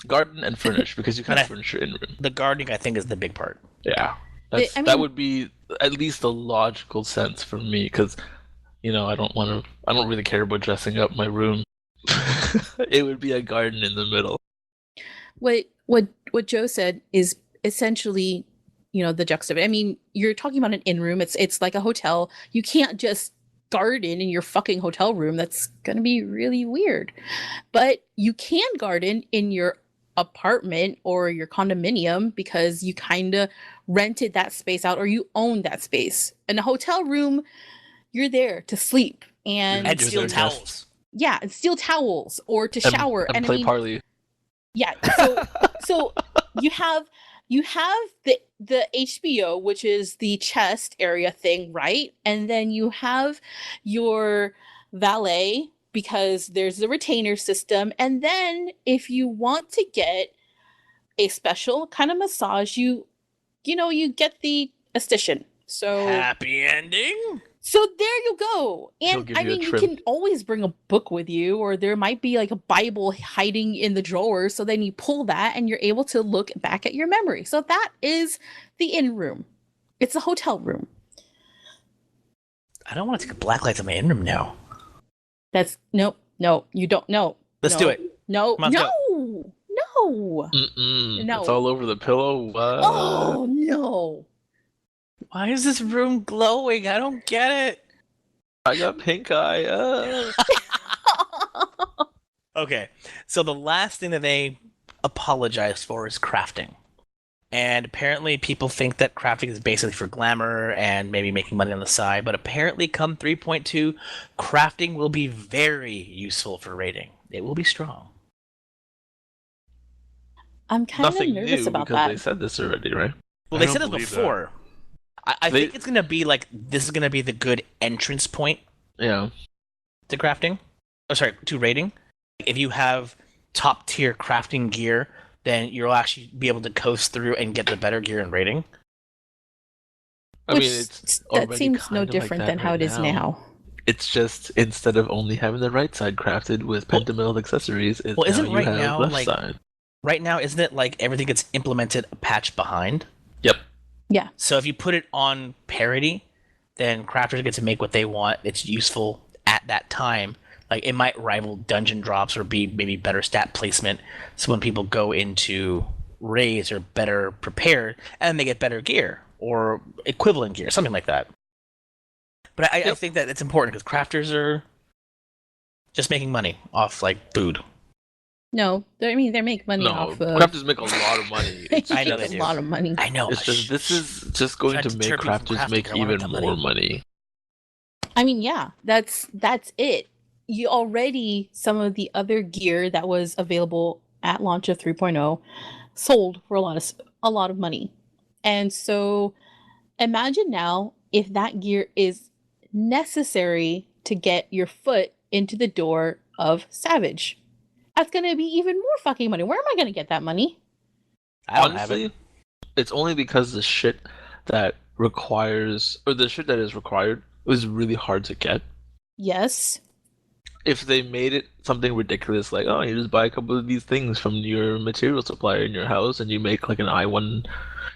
Garden and furnish because you can't And I- furnish your in room. The gardening, I think, is the big part. Yeah, But, I that mean- would be at least a logical sense for me because, I don't really care about dressing up my room. It would be a garden in the middle. What Joe said is essentially, the juxtaposition. I mean, you're talking about an in room. It's like a hotel. You can't just garden in your fucking hotel room. That's gonna be really weird. But you can garden in your apartment or your condominium because you kind of rented that space out or you own that space. In a hotel room, you're there to sleep and And You're steal there to- towels. yeah, and steal towels or to shower. and And I play mean, parley. yeah. So you have the HBO, which is the chest area thing, right? And then you have your valet because there's the retainer system. And then if you want to get a special kind of massage, you get the esthetician. So Happy ending? so there you go. He'll And give I you a mean, you trim. can always bring a book with you, or there might be like a Bible hiding in the drawer. So then you pull that and you're able to look back at your memory. So that is the in room. It's a hotel room. I don't want to take black lights on my in-room now. That's no, you don't know. Let's do it. No, Come on, let's no. No. It's all over the pillow. What? Oh no. Why is this room glowing? I don't get it. I got pink eye. Okay, so the last thing that they apologized for is crafting. And apparently people think that crafting is basically for glamour and maybe making money on the side, but apparently come 3.2, crafting will be very useful for raiding. It will be strong. I'm kind of Nothing nervous new about because that. they said this already, right? Well, I they don't said it believe that. before. I They- think it's going to be like, this is going to be the good entrance point Yeah. to crafting. Oh, sorry, to raiding. If you have top tier crafting gear, then you'll actually be able to coast through and get the better gear in raiding. I Which mean, it's that already seems no kind of like different that than how right it is now. It's just instead of only having the right side crafted with pentametal accessories, it's well, isn't now you right have now, left like- side. Right now, isn't it like everything gets implemented a patch behind? Yep. Yeah. So if you put it on parity, then crafters get to make what they want. It's useful at that time. Like it might rival dungeon drops or be maybe better stat placement. So when people go into raids, they're better prepared and they get better gear or equivalent gear, something like that. But I Yep. think that it's important because crafters are just making money off like food. No, they make money No, off of. crafters make a lot of money. They It's I know make they a do. lot of money. I know. It's just this is just going Trying to to make deter people from crafters crafting. make I want even that more money. money. I mean, yeah, that's it. You already some of the other gear that was available at launch of 3.0 sold for a lot of money. And so imagine now if that gear is necessary to get your foot into the door of Savage. That's going to be even more fucking money. Where am I going to get that money? I don't have it. Honestly, it's only because the shit that requires or the shit that is required is really hard to get. Yes. if they made it something ridiculous, like, oh, you just buy a couple of these things from your material supplier in your house, and you make like an I1,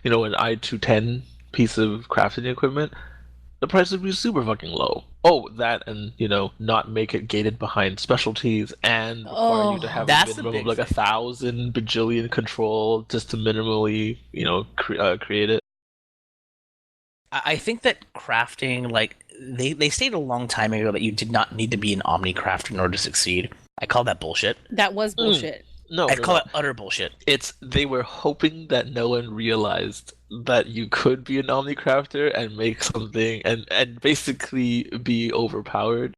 an I210 piece of crafting equipment, the price would be super fucking low. Oh, that, and not make it gated behind specialties and require you to have a That's the minimum of big like 1,000 bajillion control just to minimally, create it. I think that crafting, like they stated a long time ago that you did not need to be an omni crafter in order to succeed. I call that bullshit. That was bullshit. No, I call it utter bullshit. They were hoping that no one realized that you could be an omni crafter and make something and basically be overpowered.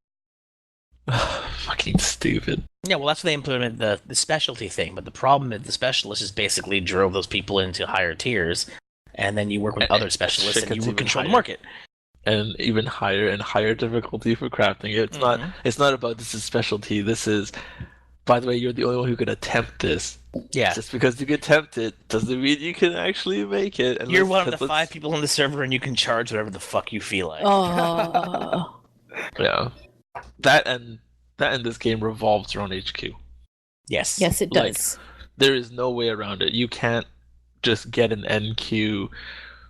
Fucking stupid. Yeah, well, that's why they implemented the specialty thing. But the problem is the specialists just basically drove those people into higher tiers, and then you work with other specialists and you would control the market. And even higher and higher difficulty for crafting. It's not about this is specialty. This is, by the way, you're the only one who can attempt this. Yeah. Just because you can attempt it doesn't mean you can actually make it. You're one of the 5 people on the server, and you can charge whatever the fuck you feel like. Oh. Yeah. That and this game revolves around HQ. Yes. Yes, it does. There is no way around it. You can't just get an NQ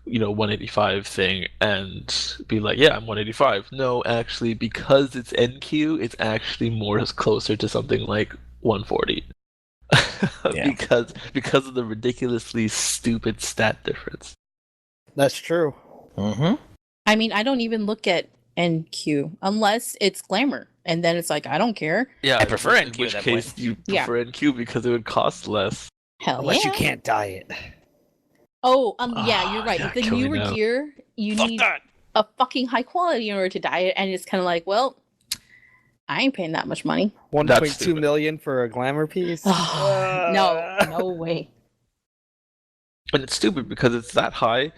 185 thing and be like, yeah, I'm 185. No, actually, because it's NQ, it's actually more closer to something like 140. Yeah. because of the ridiculously stupid stat difference. That's true. Mm-hmm. I mean, I don't even look at NQ unless it's glamour, and then it's like I don't care. Yeah, I prefer NQ. In which case, you prefer NQ because it would cost less. Hell Unless yeah. you can't dye it. Oh, yeah, you're right. Yeah, With the kill me newer now. gear, you Fuck need that. a fucking high quality in order to dye it, and it's kind of like, well, I ain't paying that much money. 1.2 million for a glamour piece? No way. And it's stupid because it's that high,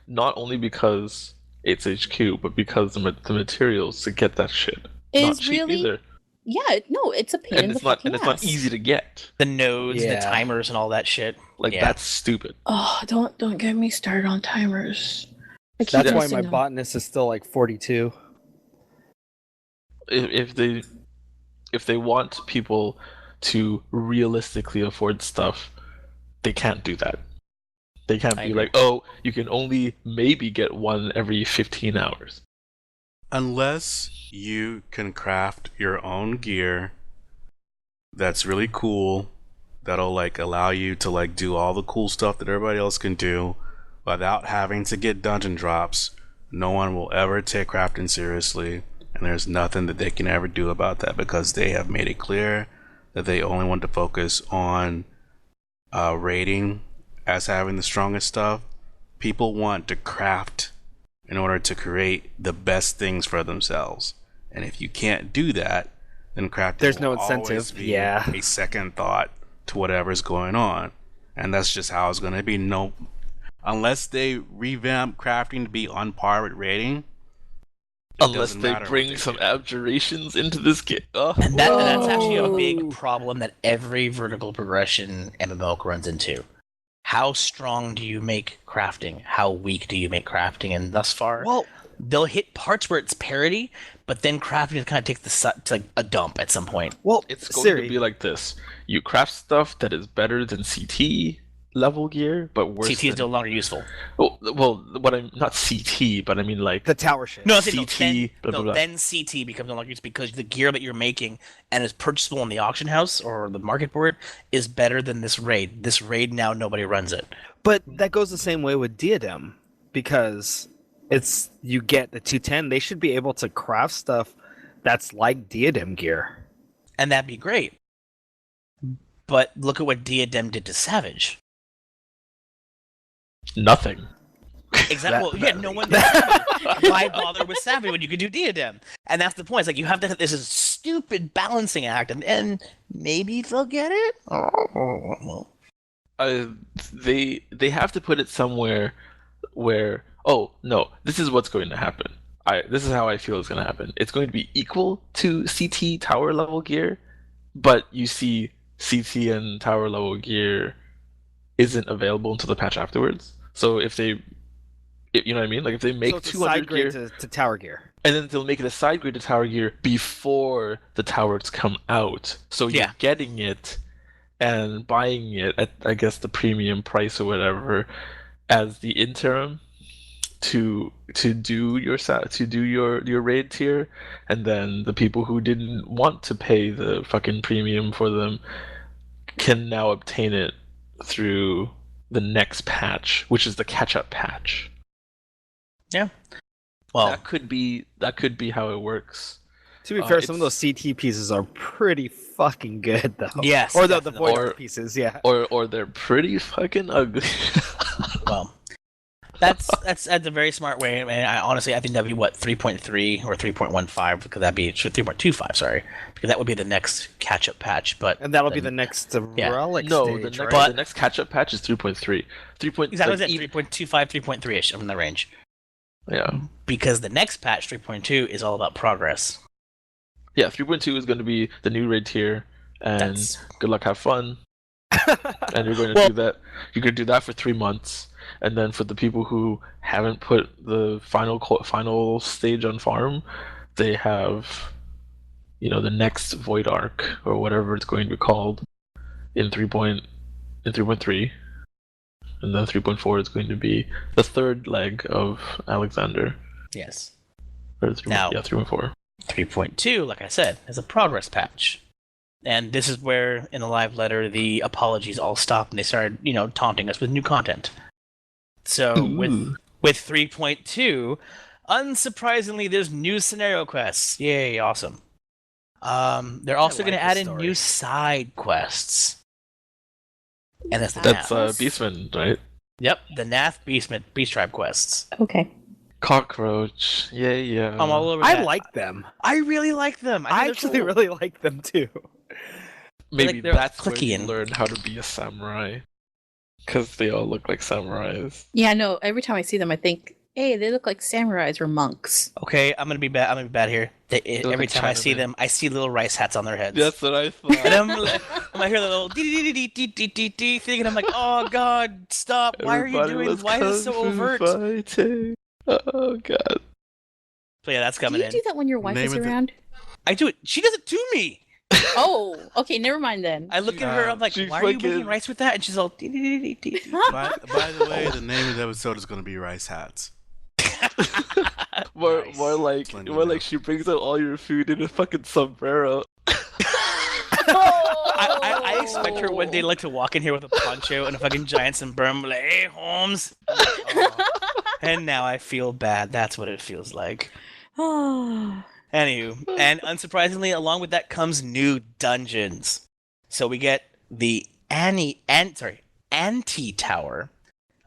not only because it's HQ, but because the materials to get that shit. Not Is cheap really? either. Yeah, no, it's a pain in the fucking ass. not easy to get. The nodes, the Yeah. timers, and all that shit. Like Yeah. that's stupid. Oh, don't get me started on timers. I keep That's why missing my them. botanist is still like 42. If they want people to realistically afford stuff, they can't do that. They can't I be agree. like, oh, you can only maybe get one every 15 hours. Unless you can craft your own gear that's really cool, that'll like allow you to like do all the cool stuff that everybody else can do without having to get dungeon drops, no one will ever take crafting seriously, and there's nothing that they can ever do about that because they have made it clear that they only want to focus on rating as having the strongest stuff. People want to craft in order to create the best things for themselves, and if you can't do that, then crafting There's no will always incentive. be Yeah. a second thought to whatever's going on, and that's just how it's going to be. No, unless they revamp crafting to be on par with rating, Unless they bring some abjurations into this game. Oh. And that's actually a big problem that every vertical progression MMO runs into. How strong do you make crafting? How weak do you make crafting? And thus far, Well, they'll hit parts where it's parity, but then crafting kind of takes to like a dump at some point. well, It's going Cirri, to be like this. You craft stuff that is better than CT level gear, but worse CT is no longer useful. well, what I'm not CT, but I mean like the tower shit. No, CT, blah, blah, blah. then CT becomes no longer useful because the gear that you're making and is purchasable in the auction house or the market board is better than this raid. This raid now nobody runs it. But that goes the same way with Diadem, because it's you get the 210. They should be able to craft stuff that's like Diadem gear. And that'd be great. But look at what Diadem did to Savage. nothing. Exactly. Well, yeah, no one. Why bother with Savage when you could do Diadem? And that's the point. It's like you have to have this is stupid balancing act, and maybe they'll get it. Oh, They have to put it somewhere where no, this is what's going to happen. This is how I feel it's going to happen. It's going to be equal to CT tower level gear, but you see CT and tower level gear isn't available until the patch afterwards. So if they, you know what I mean, like if they make So it's a 200 side gear, grade to tower gear. and then they'll make it a side grade to tower gear before the towers come out. So you're getting it and buying it at, I guess, the premium price or whatever as the interim to do your raid tier, and then the people who didn't want to pay the fucking premium for them can now obtain it through the next patch, which is the catch-up patch. Yeah. Well, that could be how it works. To be fair, some of those CT pieces are pretty fucking good, though. Yes. Or the Void Art pieces, yeah. Or they're pretty fucking ugly. Well, that's a very smart way. And I think that'd be what 3.3 or 3.15 because that'd be 3.25. Sorry, because that would be the next catch-up patch. But and that'll be the next relic stage. The next catch-up patch is 3.3. Exactly, like, 3.25, 3.3 ish in the range. Yeah, because the next patch 3.2 is all about progress. Yeah, 3.2 is going to be the new raid tier, and good luck, have fun. And you're going to do that. You're going to do that for 3 months. And then for the people who haven't put the final stage on farm, they have, the next Void Arc or whatever it's going to be called in 3.3, and then 3.4 is going to be the third leg of Alexander. Yes. Or 3.4. 3.2, like I said, is a progress patch. And this is where, in the live letter, the apologies all stopped and they started, taunting us with new content. So with 3.2, unsurprisingly, there's new scenario quests. Yay, awesome. They're also going to add in new side quests. And that's Beastman, right? Yep, the Nath Beast Tribe quests. Okay. Cockroach. Yeah. I'm all over that. I like them. I really like them. I actually really like them too. Maybe that's where you learn how to be a samurai. Because they all look like samurais. Yeah, no. Every time I see them, I think, hey, they look like samurais or monks. Okay, I'm gonna be bad here. Every time I see them, I see little rice hats on their heads. That's what I thought. And I hear the little dee thing, and I'm like, oh god, stop! Why are you doing? Why is it so overt? Fighting. Oh god. So yeah, that's coming in. Do you do that when your wife is around? I do it. She does it to me. Oh, okay, never mind then. I look at her, I'm like, why are you making rice with that? And she's all... By the way, the name of the episode is going to be Rice Hats. more like she brings out all your food in a fucking sombrero. I expect her one day to walk in here with a poncho and a fucking giant sombrero and be like, hey, Holmes. And now I feel bad. That's what it feels like. Anywho, and unsurprisingly, along with that comes new dungeons. So we get the Anti-Tower.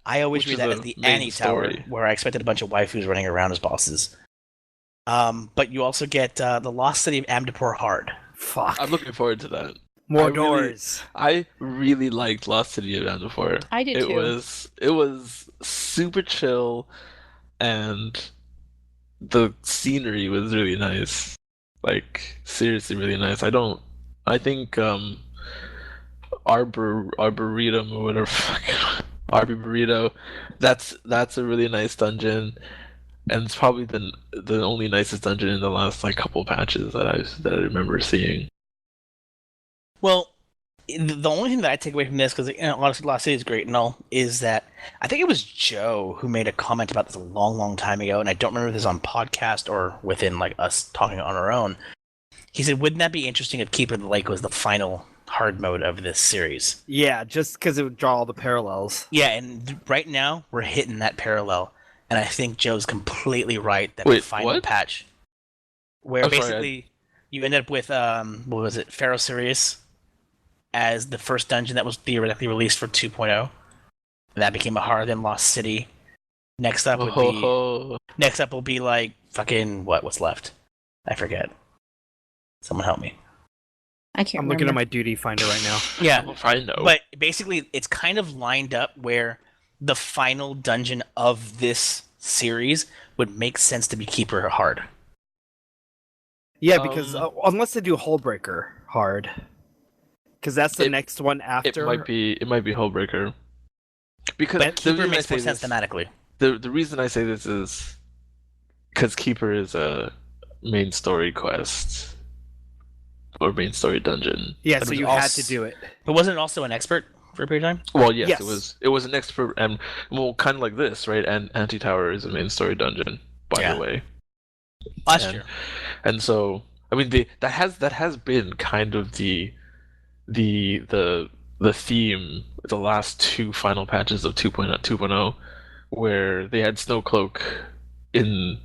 I always read that as the Anti-Tower, where I expected a bunch of waifus running around as bosses. But you also get the Lost City of Amdapor Hard. Fuck. I'm looking forward to that. More doors. I really liked Lost City of Amdapor. I did too. It was super chill, and the scenery was really nice. Like, seriously really nice. I think Arboretum or whatever Arboretum, that's a really nice dungeon, and it's probably the only nicest dungeon in the last couple patches that I remember seeing. Well, the only thing that I take away from this, because honestly, Lost City is great and all, is that I think it was Joe who made a comment about this a long, long time ago, and I don't remember if this was on podcast or within us talking on our own. He said, "Wouldn't that be interesting if Keeper of the Lake was the final hard mode of this series?" Yeah, just because it would draw all the parallels. Yeah, and right now we're hitting that parallel, and I think Joe's completely right that the final patch, where basically you ended up with what was it, Pharaoh Sirius, as the first dungeon that was theoretically released for 2.0. And that became a harder than Lost City. Next up will be like fucking what's left? I forget. Someone help me. I can't I'm looking at my duty finder right now. Yeah. I know. But basically it's kind of lined up where the final dungeon of this series would make sense to be Keeper hard. Yeah, because unless they do Hullbreaker hard. Because that's the next one after. It might be Hullbreaker. Because But Keeper makes more sense thematically. The reason I say this is because Keeper is a main story quest or main story dungeon. Yeah, But so it you was had to do it. But wasn't it also an expert for a period of time? Well, yes, Yes. it was an expert, and well, kind of like this, right? And Anti-Tower is a main story dungeon, by Yeah. the way. Last And- year. And so, I mean, that has been kind of the theme, the last two final patches of 2.0, where they had Snowcloak in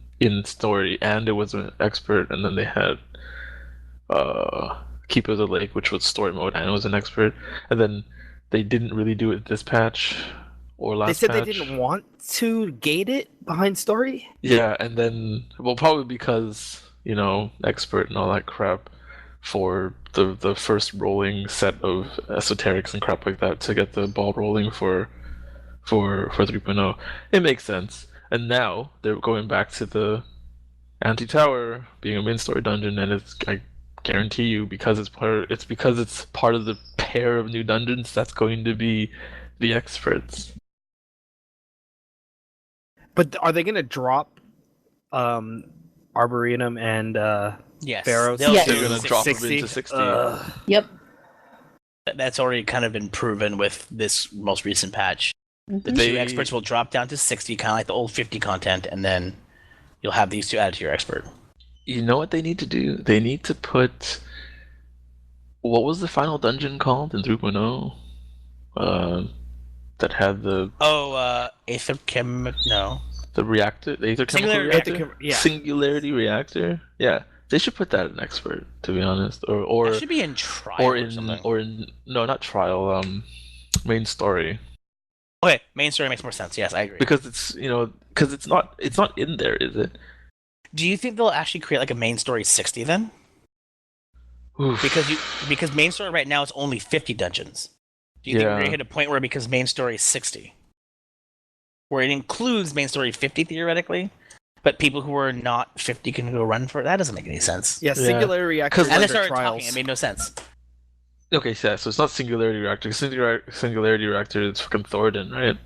story, and it was an expert, and then they had Keep of the Lake, which was story mode, and it was an expert, and then they didn't really do it this patch or last They said patch. they didn't want to gate it behind story. Yeah, and then well, probably because expert and all that crap for the first rolling set of esoterics and crap like that to get the ball rolling for 3.0. It makes sense. And now they're going back to the Anti-Tower being a main story dungeon, and I guarantee you because it's part of the pair of new dungeons that's going to be the experts. But are they going to drop Arboretum and Yes. Pharaohs? They'll Yes. do They're gonna drop them 60? into 60. Yep. That's already kind of been proven with this most recent patch. The Mhm. two experts will drop down to 60, kind of like the old 50 content, and then you'll have these two added to your expert. You know what they need to do? They need to put what was the final dungeon called in 3.0? That had the reactor, the aether chemical Singularity reactor? yeah. Singularity reactor? Yeah. They should put that in expert, to be honest. Or That should be in trial or or in something. or in no, not trial, main story. Okay, main story makes more sense. Yes, I agree. Because it's not in there, is it? Do you think they'll actually create like a main story 60 then? Oof. Because main story right now is only 50 dungeons. Do you think we're Yeah. gonna hit a point where because main story is 60? Where it includes main story 50 theoretically, but people who are not 50 can go run for it? That doesn't make any sense. Yeah, Singularity Reactor is And they under started trials. talking, it made no sense. Okay, so it's not Singularity Reactor. Singularity Reactor is fucking Thornton, right?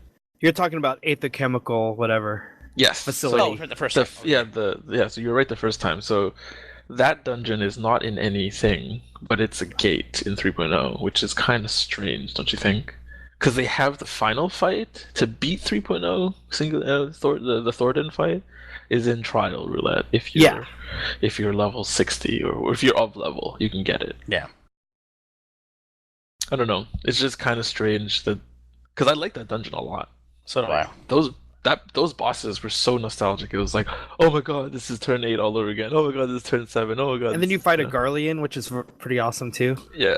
You're talking about Aether Chemical, whatever. Yes. Facility. Oh, for the first time. So you're right the first time. So that dungeon is not in anything, but it's a gate in 3.0, which is kind of strange, don't you think? Because they have the final fight to beat 3.0. The Thornton fight is in trial roulette. If you're level 60 or if you're of level, you can get it. Yeah. I don't know. It's just kind of strange that because I like that dungeon a lot. So do I. Those bosses were so nostalgic. It was like, oh my god, this is turn 8 all over again. Oh my god, this is turn 7. Oh my god. And then you fight a Garlean, which is pretty awesome too. Yeah.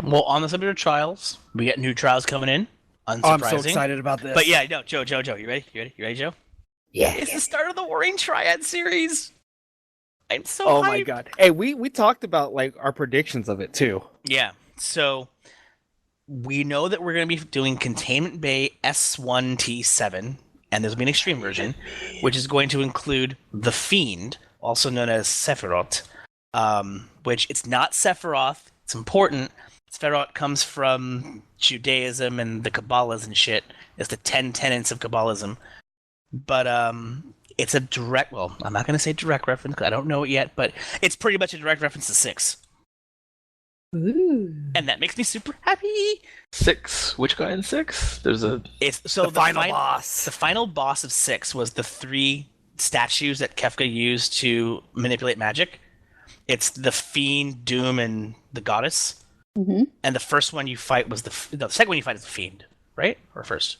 Well, on the subject of trials, we get new trials coming in. Unsurprising. Oh, I'm so excited about this. But yeah, no, Joe, you ready? You ready, Joe? Yeah. It's the start of the Warring Triad series. I'm so Oh hyped. my god. Hey, we talked about like our predictions of it too. Yeah. So we know that we're going to be doing Containment Bay S1T7, and there's going to be an extreme version, which is going to include the Fiend, also known as Sephiroth, which it's not Sephiroth. It's important. Sephiroth comes from Judaism and the Kabbalahs and shit. It's the 10 tenets of Kabbalism. But it's a direct, well, I'm not going to say direct reference because I don't know it yet, but it's pretty much a direct reference to 6. Ooh. And that makes me super happy. 6. Which guy in 6? There's a. It's so the final boss. The final boss of 6 was the 3 statues that Kefka used to manipulate magic. It's the Fiend, Doom, and the Goddess. Mm-hmm. And the first one you fight was the second one you fight is the Fiend, right? Or first?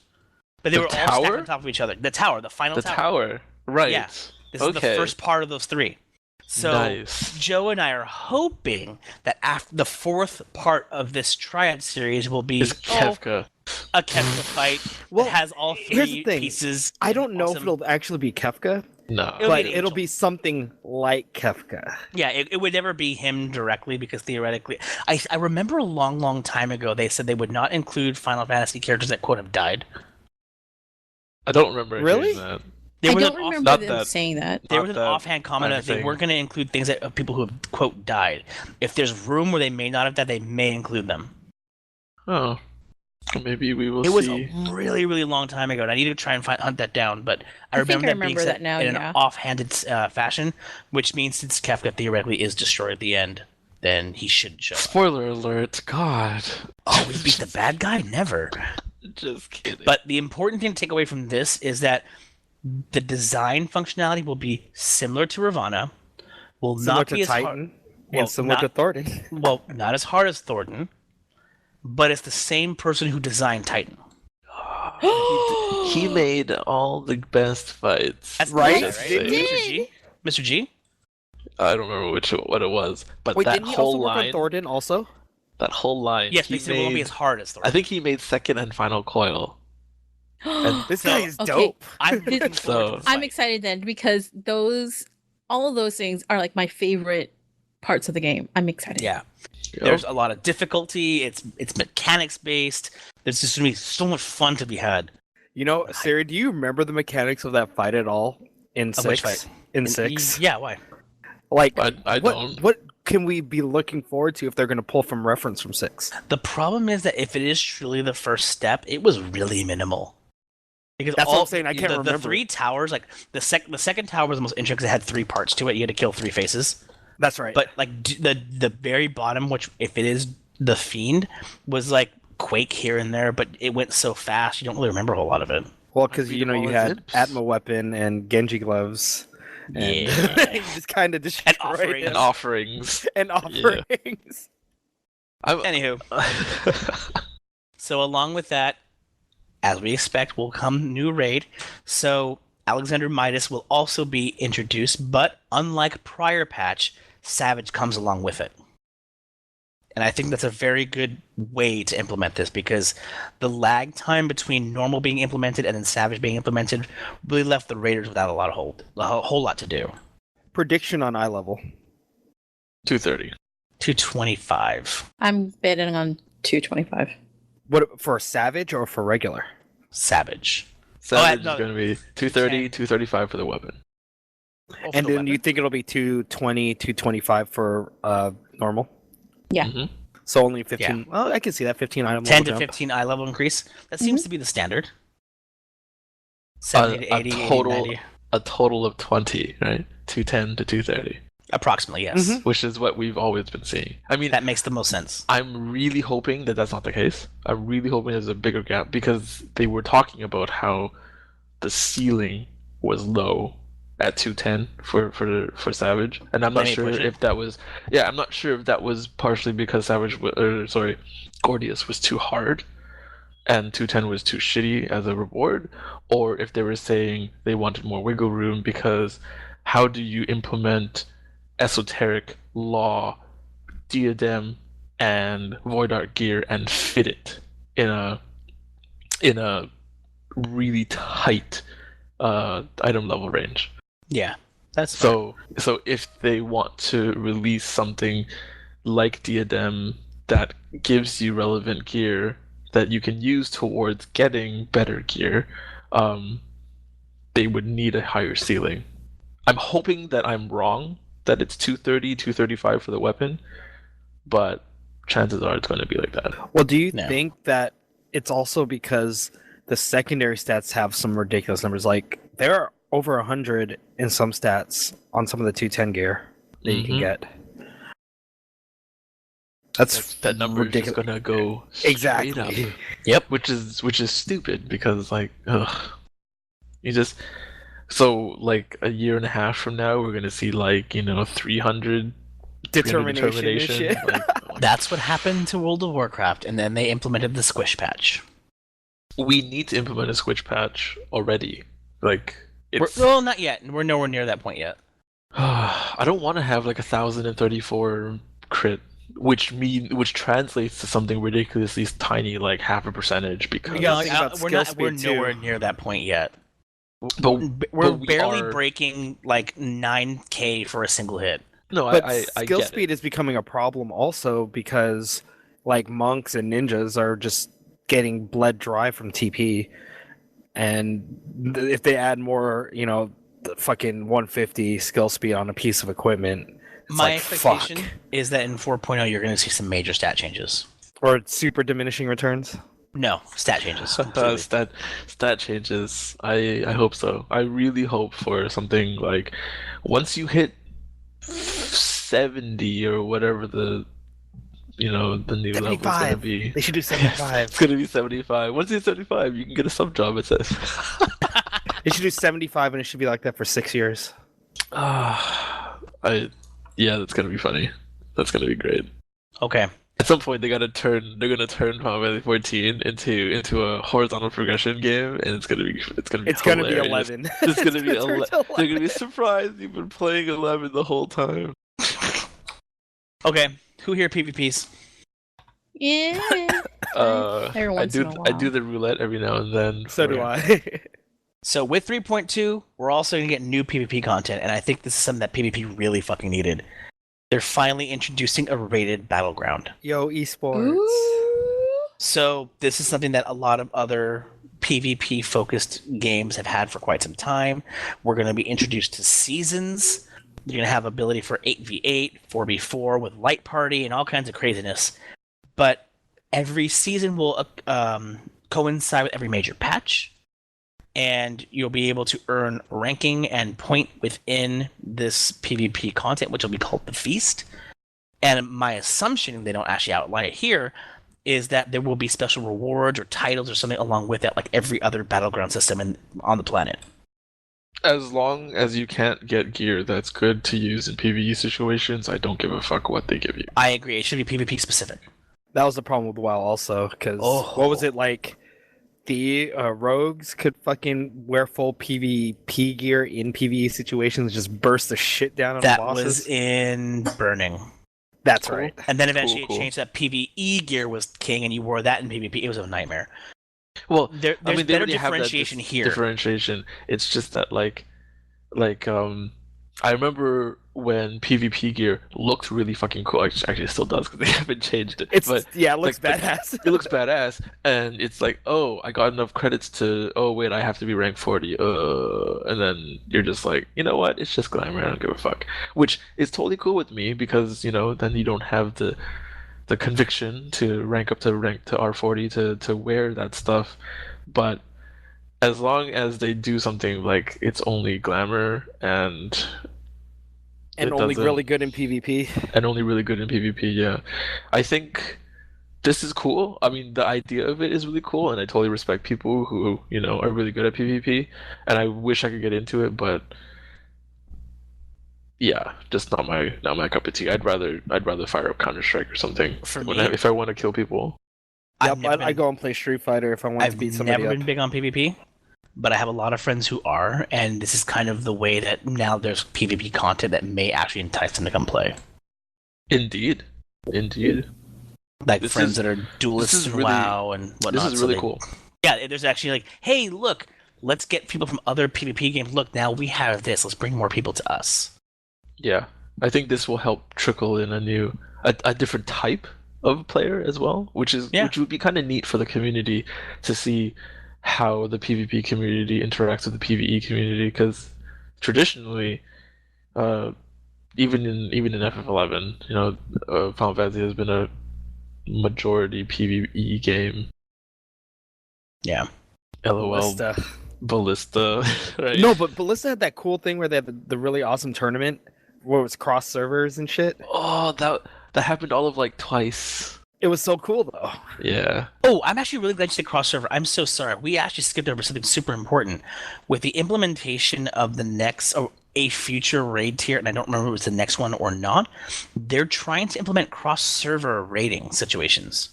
But they The were all stacked tower? on top of each other. The tower, the final The tower. tower. Right. Yeah. This is the first part of those 3. So Nice. Joe and I are hoping that after the 4th part of this Triad series will be Is Kefka. a Kefka fight Well, that has all here's 3 the thing. pieces. I don't know if Awesome. it'll actually be Kefka, No. It'll but be an it'll angel. be something like Kefka. Yeah, it would never be him directly because theoretically, I remember a long time ago they said they would not include Final Fantasy characters that quote have died. I don't remember Really? hearing that. There I was don't an off- remember not them that- saying that. There Not was an that offhand comment that they anything. weren't going to include things that people who have quote died. If there's room where they may not have died, they may include them. Oh. Maybe we will It was see. a really, really long time ago, and I need to try and hunt that down. But I I think remember I that being remember said that now, in an yeah. offhanded fashion, which means since Kefka theoretically is destroyed at the end, then he shouldn't show up. Spoiler alert! God. Oh, we beat the bad guy? Never. Just kidding. But the important thing to take away from this is that the design functionality will be similar to Ravana, will Similar not to be as hard. Titan Well, and similar not- to Thornton. Well, not as hard as Thornton, but it's the same person who designed Titan. He made all the best fights. That's Right? Mr. Didn't he? Mr. G. Mr. G. I don't remember what it was, but Wait, that didn't he also whole work on line, Thornton also? that whole line. Yes, he but it won't be as hard as Thornton. I think he made second and final coil. And This So- guy is Okay. dope. I'm looking forward to this I'm fight. excited then because all of those things are like my favorite parts of the game. I'm excited. Yeah. There's a lot of difficulty. It's mechanics based. There's just gonna be so much fun to be had. You know, Sarah, do you remember the mechanics of that fight at all in Of which six? fight? In six, Yeah, why? like I what, don't. What can we be looking forward to if they're going to pull from reference from six? The problem is that if it is truly the first step, it was really minimal. Because That's what I'm saying, I can't the remember. three towers, like the second tower was the most interesting because it had three parts to it. You had to kill three faces. That's right. But like the very bottom, which if it is the fiend, was like Quake here and there, but it went so fast you don't really remember a whole lot of it. well, because beat you know him all you his had imps. Atma weapon and Genji gloves, and Yeah. you just kind of destroyed offerings. him. And offerings. And offerings. Anywho, so along with that, as we expect, will come new raid. So Alexander Midas will also be introduced, but unlike prior patch, Savage comes along with it. And I think that's a very good way to implement this because the lag time between normal being implemented and then Savage being implemented really left the Raiders without a whole lot to do. Prediction on eye level. 230. 225 I'm betting on 225. What for Savage or for regular? Savage. Savage no, is going to be 230, 235 for the weapon. Oh, for And the then you weapon? think it'll be 220, 225 for normal? Yeah. Mhm. So only 15. Well, I can see that 15 item 10 level to jump. 15 eye level increase. That Mm-hmm. seems to be the standard. 70 to 80, 80 total 90. a total of 20, right? 210 to 230, Approximately, yes. Mhm. which is what we've always been seeing. I mean, That makes the most sense. I'm really hoping that that's not the case. I'm really hoping there's a bigger gap because they were talking about how the ceiling was low at 210 for Savage, and I'm not They may sure push it. if that was I'm not sure if that was partially because Gordius was too hard and 210 was too shitty as a reward, or if they were saying they wanted more wiggle room because how do you implement esoteric law, diadem, and void art gear and fit it in a really tight item level range? Yeah, that's fine. So if they want to release something like diadem that gives you relevant gear that you can use towards getting better gear, they would need a higher ceiling. I'm hoping that I'm wrong, that it's 230, 235 for the weapon, but chances are it's going to be like that. Well, do you No. think that it's also because the secondary stats have some ridiculous numbers? Like there are over 100 in some stats on some of the 210 gear that you can Mhm. get. That's That number is just ridiculous. going to go straight Exactly. up. Yep. Which is stupid because like you just so like a year and a half from now we're gonna see like 300 Determination and shit. Like, That's what happened to World of Warcraft, and then they implemented the squish patch. we need to implement a switch patch already. Like it's Well, not yet. We're nowhere near that point yet. I don't want to have like 1,034 crit, which translates to something ridiculously tiny, like half a percentage. Because Yeah, think about we're skill not. We're speed, too. nowhere near that point yet. but We're we barely are- breaking like 9K for a single hit. no, But I skill get speed it. is becoming a problem also because like monks and ninjas are just getting bled dry from TP, and if they add more, the fucking 150 skill speed on a piece of equipment, it's My like, expectation fuck. is that in 4.0 you're going to see some major stat changes. Or super diminishing returns. No, stat changes. Completely. Stat changes. I hope so. I really hope for something like once you hit 70 or whatever the new level is gonna 75. be. They should do 75. It's gonna be 75. Once you hit 75, you can get a sub job. It says. They should do 75, and it should be like that for 6 years. Yeah, that's gonna be funny. That's gonna be great. Okay. At some point, they're gonna turn Final Fantasy 14 into a horizontal progression game, and it's gonna be It's gonna be hilarious. 11. It's gonna be turn 11. to They're gonna be surprised you've been playing 11 the whole time. Okay. Who here PvPs? Yeah. Every I once do in a while. I do the roulette every now and then. So do I. So with 3.2, we're also going to get new PvP content, and I think this is something that PvP really fucking needed. They're finally introducing a rated battleground. Yo, esports. Ooh. So this is something that a lot of other PvP-focused games have had for quite some time. We're going to be introduced to seasons. You're going to have ability for 8v8, 4v4 with light party, and all kinds of craziness. But every season will coincide with every major patch, and you'll be able to earn ranking and point within this PvP content, which will be called the Feast. And my assumption, they don't actually outline it here, is that there will be special rewards or titles or something along with it, like every other battleground system on the planet. As long as you can't get gear that's good to use in PvE situations, I don't give a fuck what they give you. I agree. It should be PvP specific. That was the problem with WoW also, because what was it like? The rogues could fucking wear full PvP gear in PvE situations, just burst the shit down on That bosses. was in Burning. That's Cool. right. And then eventually Cool. it changed that PvE gear was king, and you wore that in PvP. It was a nightmare. Well, There's I mean, they better already have that differentiation here. differentiation. It's just that I remember when PvP gear looked really fucking cool. Actually, it still does because they haven't changed it. It like, looks badass. It looks badass, and it's like, oh, I got enough credits to. Oh wait, I have to be rank 40. And then you're just like, you know what? It's just glamour. I don't give a fuck. Which is totally cool with me because then you don't have the conviction to rank up to R40 to wear that stuff. But as long as they do something like it's only glamour and only really good in PvP. and only really good in PvP, yeah, I think this is cool. I mean, the idea of it is really cool, and I totally respect people who are really good at PvP, and I wish I could get into it, but yeah, just not my cup of tea. I'd rather fire up Counter-Strike or something For when me- if I want to kill people. Yep, I go and play Street Fighter if I want to beat I've somebody never up. been big on PvP, but I have a lot of friends who are, and this is kind of the way that now there's PvP content that may actually entice them to come play. Indeed. Like This friends is- that are this duelists is in really- WoW and whatnot. This is so really they- cool. Yeah, there's actually like, hey, look, let's get people from other PvP games. Look, now we have this. Let's bring more people to us. Yeah, I think this will help trickle in a different type of player as well, which would be kind of neat for the community to see how the PvP community interacts with the PvE community, because traditionally, even in FF11, Final Fantasy has been a majority PvE game. Yeah. LOL, Ballista, right? No, but Ballista had that cool thing where they had the really awesome tournament where it was cross servers and shit. Oh, that happened all of like twice. It was so cool though. Yeah. Oh, I'm actually really glad you said cross-server. I'm so sorry. We actually skipped over something super important. With the implementation of the next, or a future raid tier, and I don't remember if it was the next one or not, they're trying to implement cross-server raiding situations.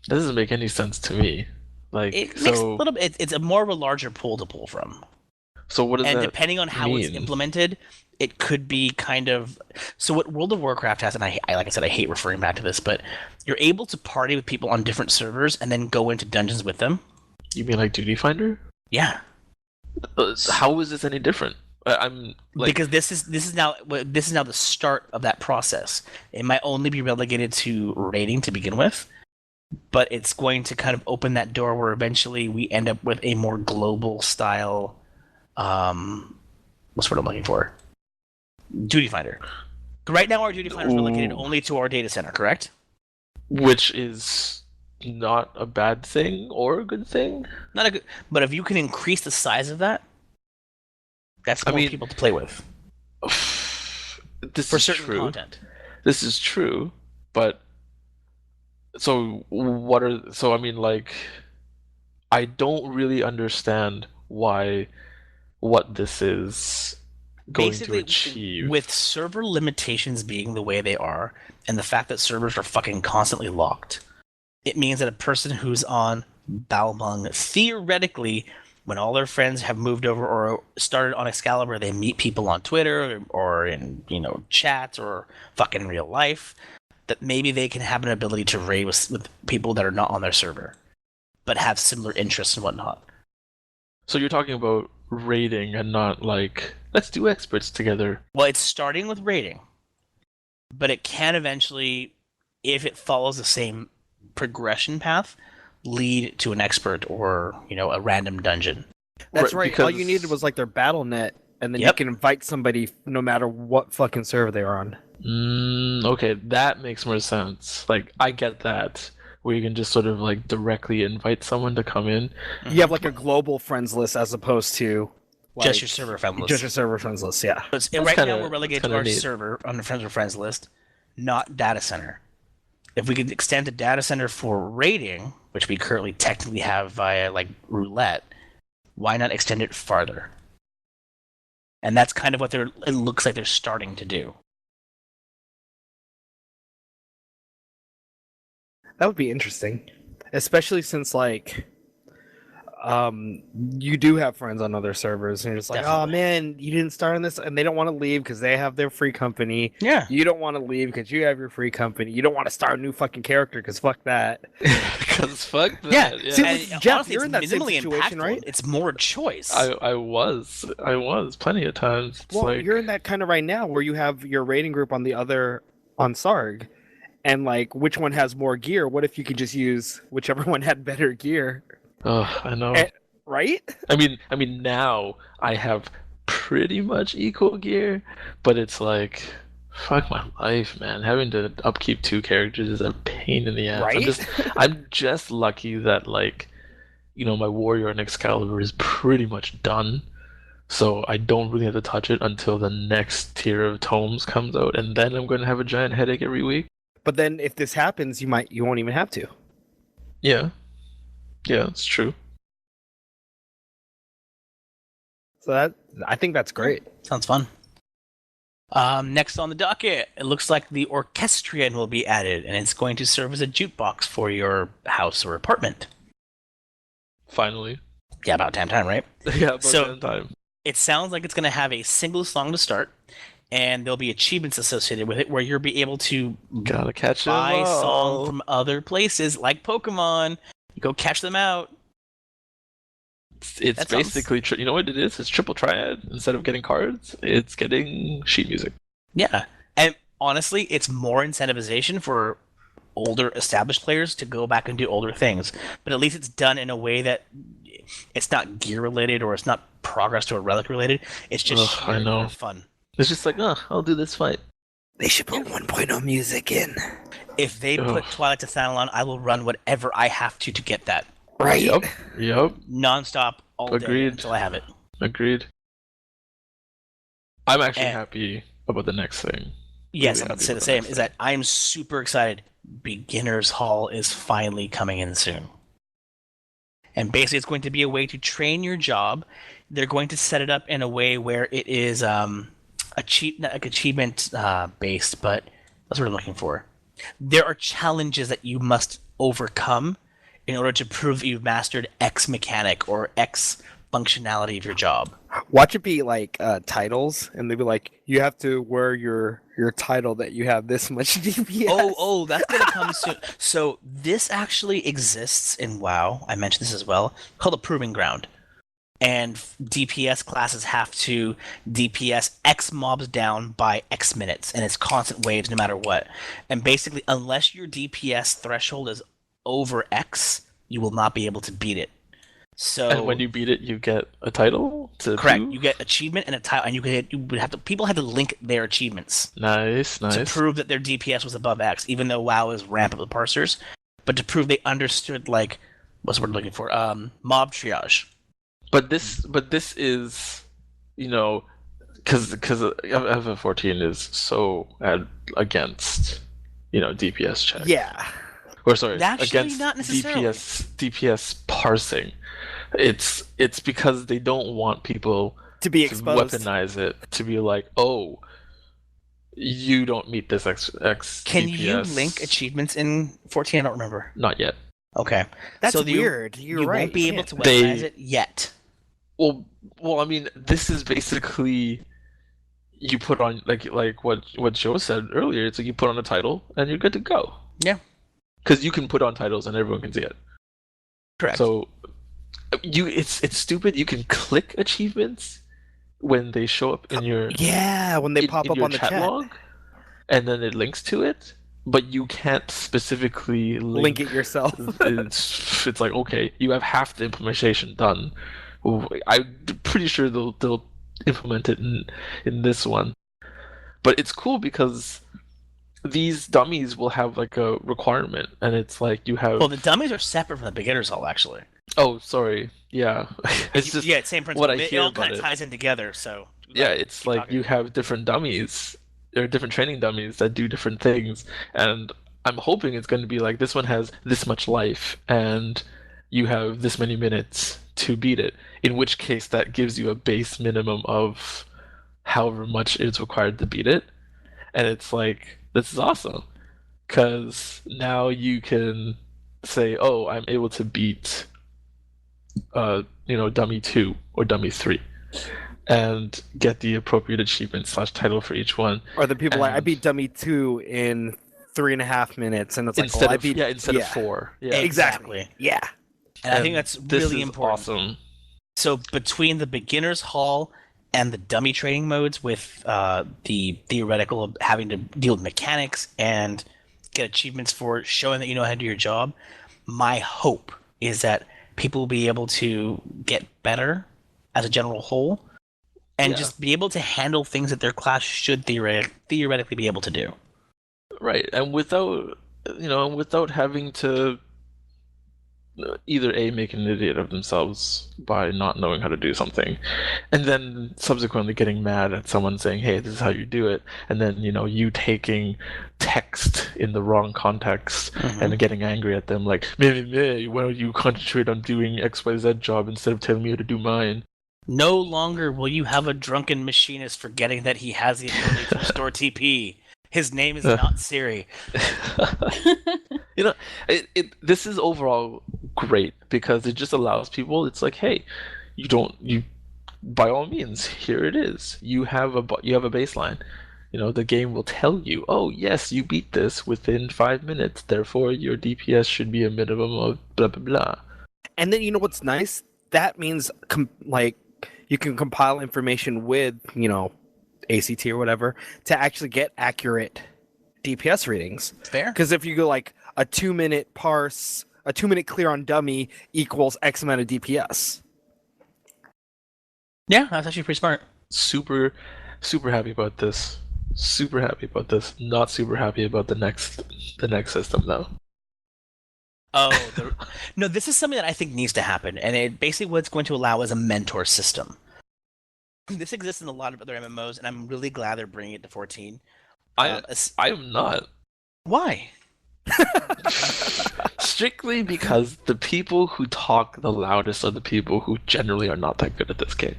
That doesn't make any sense to me. Like, It makes a little bit. It's a more of a larger pool to pull from. So what does And that depending on how it's mean? implemented, it could be kind of. So what World of Warcraft has, and I like I said, I hate referring back to this, but you're able to party with people on different servers and then go into dungeons with them. You mean like Duty Finder? Yeah, How is this any different? I'm like, because this is now the start of that process. It might only be relegated to raiding to begin with, but it's going to kind of open that door where eventually we end up with a more global style. What's what I'm looking for? Duty Finder. Right now, our Duty Finder is relegated only to our data center, correct? which is not a bad thing or a good thing. Not a good, but if you can increase the size of that, that's I more mean, people to play with this for is certain true. content. This is true, but so what are so I mean like I don't really understand why what this is going to Basically, achieve. with server limitations being the way they are, and the fact that servers are fucking constantly locked, it means that a person who's on Balmung, theoretically, when all their friends have moved over or started on Excalibur, they meet people on Twitter or in, chats or fucking real life, that maybe they can have an ability to raid with people that are not on their server, but have similar interests and whatnot. So you're talking about raiding and not like let's do experts together. Well, it's starting with raiding, but it can eventually, if it follows the same progression path, lead to an expert or a random dungeon. That's right. All you because- needed was like their battle net, and then you Yep. can invite somebody no matter what fucking server they're on. Okay, that makes more sense. Like I get that, where you can just sort of like directly invite someone to come in. You have like a global friends list as opposed to Just your server friend list. Just your server friends list, yeah. So it's, That's right kinda- now we're relegated that's to our kinda neat. server on the friends with friends list, not data center. If we could extend the data center for raiding, which we currently technically have via like roulette, why not extend it farther? And that's kind of what it looks like they're starting to do. That would be interesting, especially since like you do have friends on other servers and you're just like, oh Definitely. man, you didn't start on this, and they don't want to leave because they have their free company. Yeah. You don't want to leave because you have your free company. You don't want to start a new fucking character because fuck that. Because fuck that. Yeah. Yeah. See, And Jeff, honestly, you're it's in that same minimally situation, impactful. right? It's more choice. I was plenty of times. It's Well, like you're in that kind of right now where you have your rating group on Sarg, and like which one has more gear? What if you could just use whichever one had better gear, oh, I know. right? I mean now I have pretty much equal gear, but it's like fuck my life, man. Having to upkeep two characters is a pain in the ass. Right? I'm just lucky that like my warrior and Excalibur is pretty much done. So I don't really have to touch it until the next tier of tomes comes out, and then I'm going to have a giant headache every week. But then if this happens, you won't even have to. Yeah, it's true. So I think that's great. Sounds fun. Next on the docket, it looks like the orchestrion will be added, and it's going to serve as a jukebox for your house or apartment. Finally. Yeah, about damn time, right? Yeah, about So- that time. It sounds like it's going to have a single song to start, and there'll be achievements associated with it where you'll be able to Gotta catch them buy all. song from other places, like Pokemon. You go catch them out. It's That sounds- basically you know what it is? It's triple triad. Instead of getting cards, it's getting sheet music. Yeah, and honestly, it's more incentivization for older established players to go back and do older things, but at least it's done in a way that it's not gear related or it's not progress or relic related. It's just Ugh, I know. fun. It's just like, I'll do this fight. They should put 1.0 music in. If they put Ugh. Twilight to Thanalan, I will run whatever I have to get that Right? Yep. nonstop all day Agreed. until I have it. Agreed. I'm actually And- happy about the next thing. Yes, Really I'm going happy to say the with same. that. Is that I'm super excited. Beginner's Hall is finally coming in soon. And basically, it's going to be a way to train your job. They're going to set it up in a way where it is achievement based, but that's what I'm looking for. There are challenges that you must overcome in order to prove that you've mastered X mechanic or X functionality of your job. Watch it be like titles, and they'd be like, you have to wear your title that you have this much DPS. Oh, that's gonna come soon. So this actually exists in WoW. I mentioned this as well, called a proving ground. And DPS classes have to DPS X mobs down by X minutes, and it's constant waves no matter what. And basically, unless your DPS threshold is over X, you will not be able to beat it. So And when you beat it, you get a title to correct, prove? you get achievement and a title, and people had to link their achievements Nice. to prove that their DPS was above X, even though WoW is ramp up the parsers. but to prove they understood, like, what's the word I'm looking for? Mob triage. But this is, because FF14 is so against, DPS check. Yeah. Or sorry, Actually, against not necessarily. DPS parsing. It's because they don't want people To be to exposed. weaponize it, to be like, oh, you don't meet this X Can DPS. you link achievements in 14? I don't remember. Not yet. Okay. That's so weird. You You're right. won't be you able can't. to weaponize it yet. Well, I mean, this is basically you put on like what Joe said earlier. It's like you put on a title and you're good to go. Yeah. Because you can put on titles and everyone can see it. Correct. So it's stupid. You can click achievements when they show up in your when they pop in up your on the chat. log, and then it links to it. But you can't specifically Link it yourself. it's like, okay, you have half the implementation done. I'm pretty sure they'll implement it in this one. But it's cool because these dummies will have like a requirement, and it's like you have. Well, the dummies are separate from the beginners hall, actually. Oh, sorry. Yeah, it's just same principle. what I It hear all about kind of it. ties in together. So Yeah, it's like talking. you have different dummies. There are different training dummies that do different things, and I'm hoping it's going to be like this one has this much life, and you have this many minutes to beat it. In which case, that gives you a base minimum of however much it's required to beat it, and it's like this is awesome because now you can say, "Oh, I'm able to beat, dummy 2 or dummy 3." And get the appropriate achievement / title for each one. Or the people like, I And- beat Dummy 2 in 3.5 minutes, and it's like, Instead I of beat instead of 4. Yeah, Exactly. Yeah. And I think that's this really is important. Awesome. So between the beginners hall and the dummy training modes, with the theoretical of having to deal with mechanics and get achievements for showing that you know how to do your job, my hope is that people will be able to get better as a general whole, and Yeah. just be able to handle things that their class should theoretically be able to do. Right, and without having to either make an idiot of themselves by not knowing how to do something, and then subsequently getting mad at someone saying, "Hey, this is how you do it," and then you taking text in the wrong context and getting angry at them like, "Meh, why don't you concentrate on doing XYZ job instead of telling me how to do mine?" No longer will you have a drunken machinist forgetting that he has the ability to restore TP. His name is not Cirri. This is overall great because it just allows people. It's like, hey, you by all means, here it is. You have a baseline. The game will tell you, oh yes, you beat this within 5 minutes. Therefore, your DPS should be a minimum of blah blah blah. And then, what's nice? That means, you can compile information with, ACT or whatever to actually get accurate DPS readings. Fair. Because if you go like a 2-minute parse, a 2-minute clear on dummy equals X amount of DPS. Yeah, that's actually pretty smart. Super, super happy about this. Super happy about this. Not super happy about the next system though. Oh, no, this is something that I think needs to happen, and it basically what it's going to allow is a mentor system. This exists in a lot of other MMOs, and I'm really glad they're bringing it to 14. I am not. Why? Strictly because the people who talk the loudest are the people who generally are not that good at this game.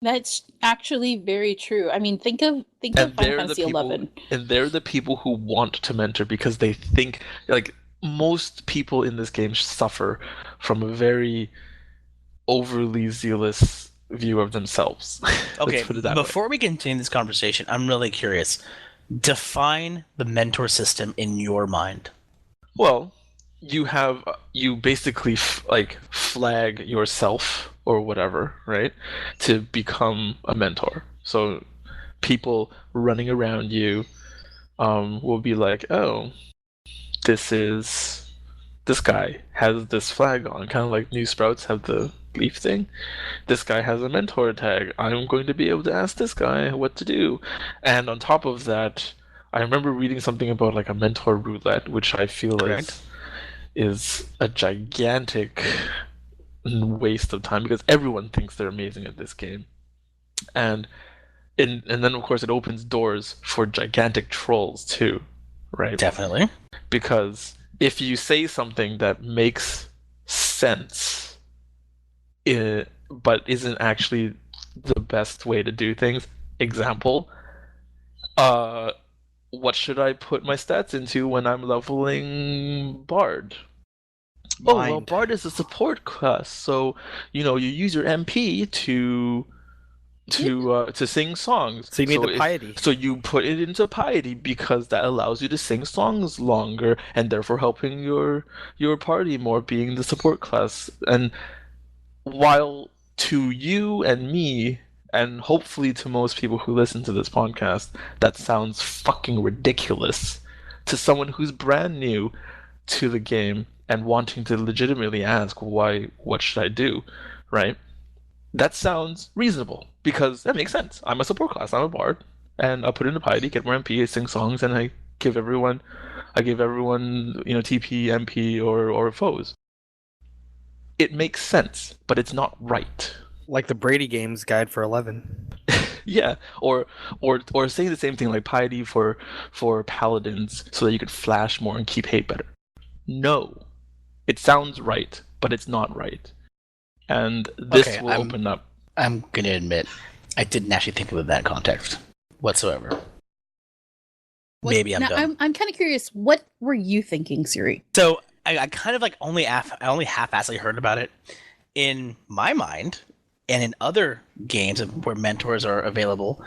That's actually very true. I mean, think of Final Fantasy 11. And they're the people who want to mentor because they think like most people in this game suffer from a very overly zealous view of themselves. Okay, Let's put it that way. before we continue this conversation, I'm really curious. Define the mentor system in your mind. Well, you basically flag yourself or whatever, right, to become a mentor. So people running around you will be like, oh, this guy has this flag on, kind of like New Sprouts have the leaf thing. This guy has a mentor tag. I'm going to be able to ask this guy what to do. And on top of that, I remember reading something about like a mentor roulette, which I feel Correct. is a gigantic waste of time because everyone thinks they're amazing at this game, and and then of course it opens doors for gigantic trolls too, right? Definitely. Because if you say something that makes sense, but isn't actually the best way to do things, example, what should I put my stats into when I'm leveling Bard? Oh, well, Mind. Bard is a support class, so you use your MP to sing songs. So you need the piety. So you put it into piety because that allows you to sing songs longer and therefore helping your party more, being the support class. And while to you and me, and hopefully to most people who listen to this podcast, that sounds fucking ridiculous, to someone who's brand new to the game and wanting to legitimately ask what should I do, right? That sounds reasonable because that makes sense. I'm a support class, I'm a bard, and I put in the piety, get more MP, I sing songs, and I give everyone TP, MP, or foes. It makes sense, but it's not right. Like the Brady Games guide for 11. Yeah, or saying the same thing like piety for paladins so that you could flash more and keep hate better. No, it sounds right, but it's not right, and this Okay, will open up. I'm gonna admit, I didn't actually think of it in that context whatsoever. Maybe I'm now, dumb. I'm kind of curious. What were you thinking, Cirri? So I kind of like only half-assedly heard about it in my mind, and in other games where mentors are available.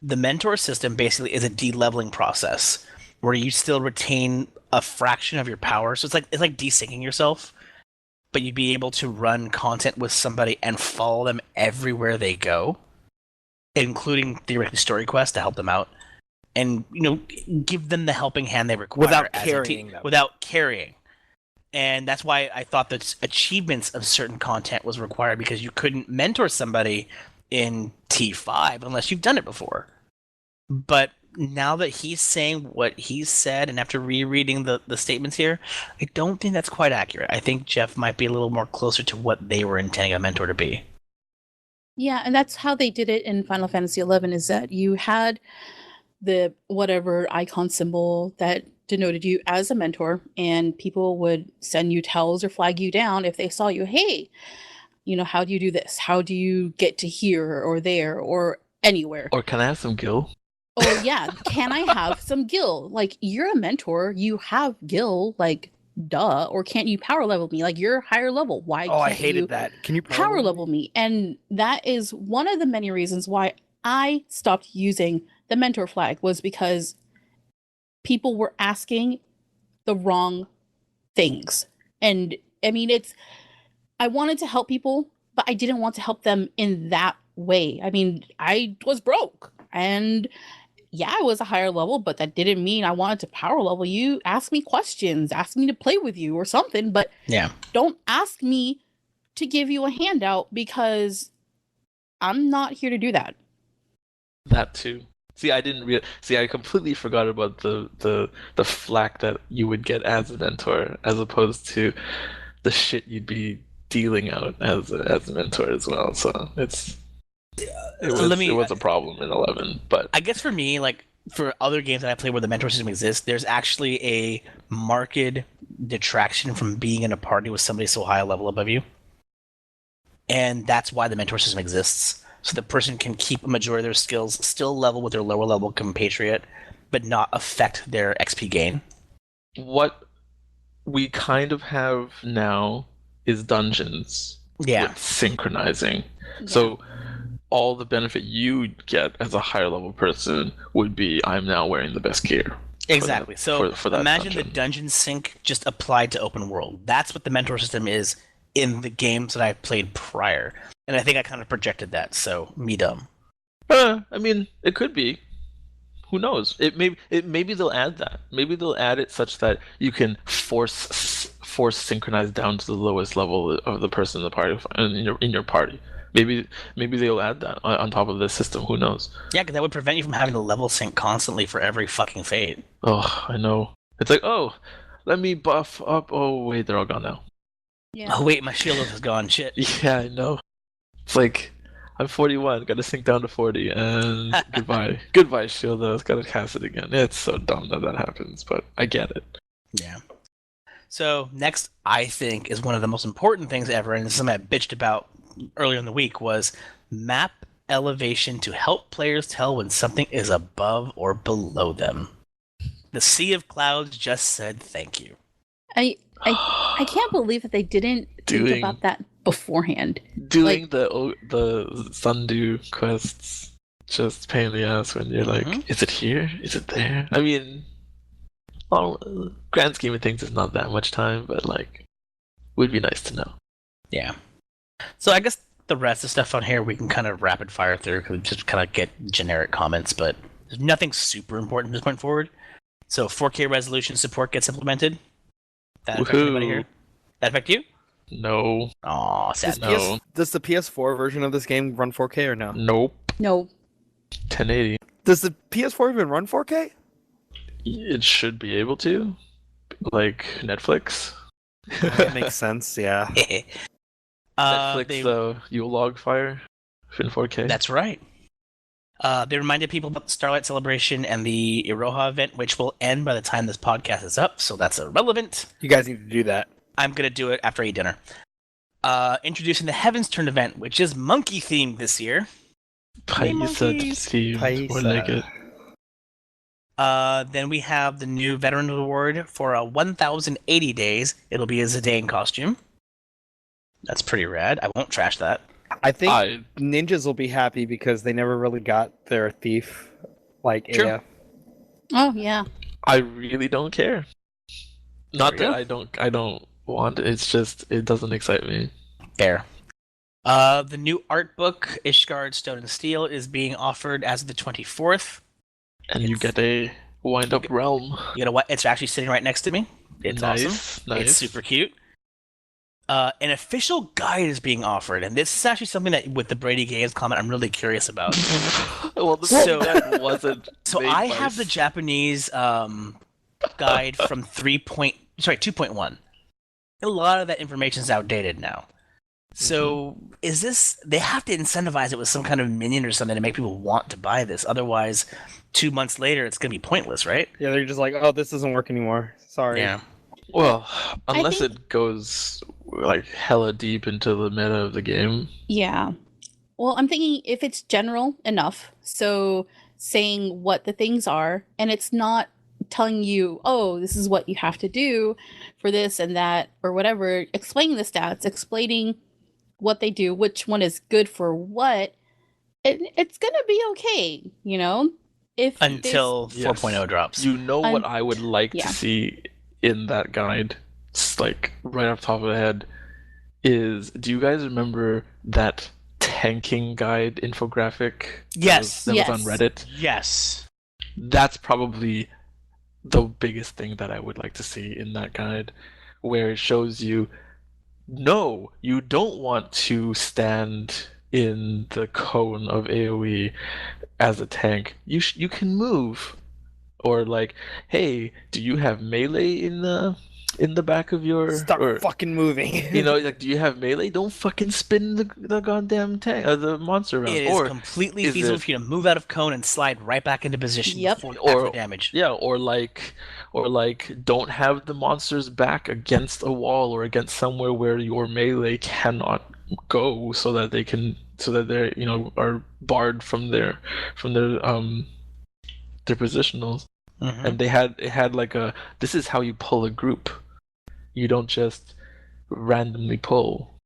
The mentor system basically is a de-leveling process where you still retain a fraction of your power. So it's like desyncing yourself, but you'd be able to run content with somebody and follow them everywhere they go, including theoretically story quests to help them out, and give them the helping hand they require Without as carrying them. without carrying. And that's why I thought that achievements of certain content was required, because you couldn't mentor somebody in T5 unless you've done it before. But now that he's saying what he's said, and after rereading the statements here, I don't think that's quite accurate. I think Jeff might be a little more closer to what they were intending a mentor to be. Yeah, and that's how they did it in Final Fantasy XI, is that you had the whatever icon symbol that denoted you as a mentor, and people would send you tells or flag you down if they saw you. Hey, how do you do this? How do you get to here or there or anywhere? Or can I have some gil? Oh yeah, can I have some gil? Like, you're a mentor, you have gil, like, duh. Or can't you power level me? Like, you're higher level. Why Oh, I can't hated you that. Can you power level me? And that is one of the many reasons why I stopped using the mentor flag, was because people were asking the wrong things. And I mean, I wanted to help people, but I didn't want to help them in that way. I mean, I was broke, and yeah, I was a higher level, but that didn't mean I wanted to power level you. Ask me questions, ask me to play with you or something, but Yeah. don't ask me to give you a handout, because I'm not here to do that. That too. See, I completely forgot about the flack that you would get as a mentor, as opposed to the shit you'd be dealing out as a mentor as well. So it was a problem in 11. But I guess for me, like for other games that I play where the mentor system exists, there's actually a marked detraction from being in a party with somebody so high a level above you. And that's why the mentor system exists. So the person can keep a majority of their skills still level with their lower level compatriot, but not affect their XP gain. what we kind of have now is dungeons with synchronizing. Yeah. So all the benefit you get as a higher level person would be, I'm now wearing the best gear. Exactly. So for that imagine dungeon. the dungeon sync just applied to open world. That's what the mentor system is in the games that I've played prior. And I think I kind of projected that, so me dumb. I mean, it could be. Who knows? Maybe they'll add that. Maybe they'll add it such that you can force synchronize down to the lowest level of the person in the party in your party. Maybe they'll add that on top of the system. Who knows? Yeah, because that would prevent you from having to level sync constantly for every fucking fade. Oh, I know. It's like, oh, let me buff up. Oh, wait, they're all gone now. Yeah. Oh wait, my shield is gone. Shit. Yeah, I know. It's like, I'm 41, gotta sink down to 40, and goodbye. Goodbye, shield, though. Gotta cast it again. It's so dumb that happens, but I get it. Yeah. So next, I think, is one of the most important things ever, and this is something I bitched about earlier in the week, was map elevation to help players tell when something is above or below them. The Sea of Clouds just said thank you. I can't believe that they didn't think about that beforehand. Doing the Sundew quests, just pain in the ass when you're like, is it here? Is it there? I mean, grand scheme of things, it's not that much time, but like, would be nice to know. Yeah. So I guess the rest of the stuff on here we can kind of rapid fire through because we just kind of get generic comments, but there's nothing super important from this point forward. So 4K resolution support gets implemented. That affect anybody here? That affect you? No. Aw, sad. No. Does the PS4 version of this game run 4K or no? Nope. No. 1080. Does the PS4 even run 4K? It should be able to. Like Netflix. That makes sense, yeah. Netflix, though, you'll log fire in 4K. That's right. They reminded people about the Starlight Celebration and the Iroha event, which will end by the time this podcast is up, so that's irrelevant. You guys need to do that. I'm going to do it after I eat dinner. Introducing the Heaven's Turn event, which is monkey themed this year. Paisa themed. Or like it. Then we have the new Veteran Award for 1,080 days. It'll be a Zidane costume. That's pretty rad. I won't trash that. I think ninjas will be happy because they never really got their thief like True. Aya. Oh yeah. I really don't care. Not that I don't want it. It's just it doesn't excite me. Fair. The new art book, Ishgard Stone and Steel, is being offered as of the 24th. And you get a wind-up realm. You know what? It's actually sitting right next to me. It's awesome. Nice. It's super cute. An official guide is being offered, and this is actually something that, with the Brady Games comment, I'm really curious about. Well, that wasn't. So I have the Japanese guide from 2.1. A lot of that information is outdated now. So is this? They have to incentivize it with some kind of minion or something to make people want to buy this. Otherwise, 2 months later, it's going to be pointless, right? Yeah, they're just like, oh, this doesn't work anymore. Sorry. Yeah. Well, unless it goes like hella deep into the meta of the game. Yeah. Well, I'm thinking if it's general enough, so saying what the things are, and it's not telling you, oh, this is what you have to do for this and that or whatever, explaining the stats, explaining what they do, which one is good for what, it's gonna be okay, you know? If until 4.0 drops. You know what I would like to see in that guide, just like right off the top of the head, is do you guys remember that tanking guide infographic that was on Reddit? Yes. That's probably the biggest thing that I would like to see in that guide, where it shows you, no, you don't want to stand in the cone of AoE as a tank. You can move. Or like, hey, do you have melee in the back of your? Start fucking moving. You know, like, do you have melee? Don't fucking spin the goddamn tank, the monster around. It is completely feasible for you to move out of cone and slide right back into position before damage. Yeah, or like, don't have the monster's back against a wall or against somewhere where your melee cannot go, so that they're are barred from their positionals. Mm-hmm. And it had like this is how you pull a group. You don't just randomly pull.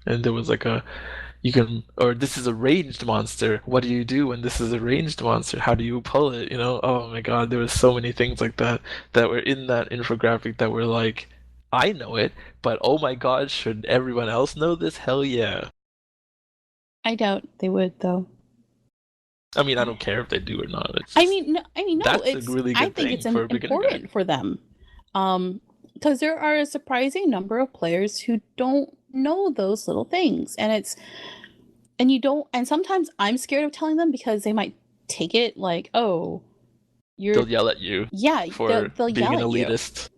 And there was like this is a ranged monster. What do you do when this is a ranged monster? How do you pull it? Oh my god, there was so many things like that were in that infographic that were like, I know it, but oh my god, should everyone else know this? Hell yeah. I doubt they would, though. I mean, I don't care if they do or not. No. That's It's a really good I think thing it's for a beginner important for them, because there are a surprising number of players who don't know those little things, and it's And you don't, and sometimes I'm scared of telling them because they might take it like, oh, They'll yell at you yeah, for they'll being yell an at you. elitist.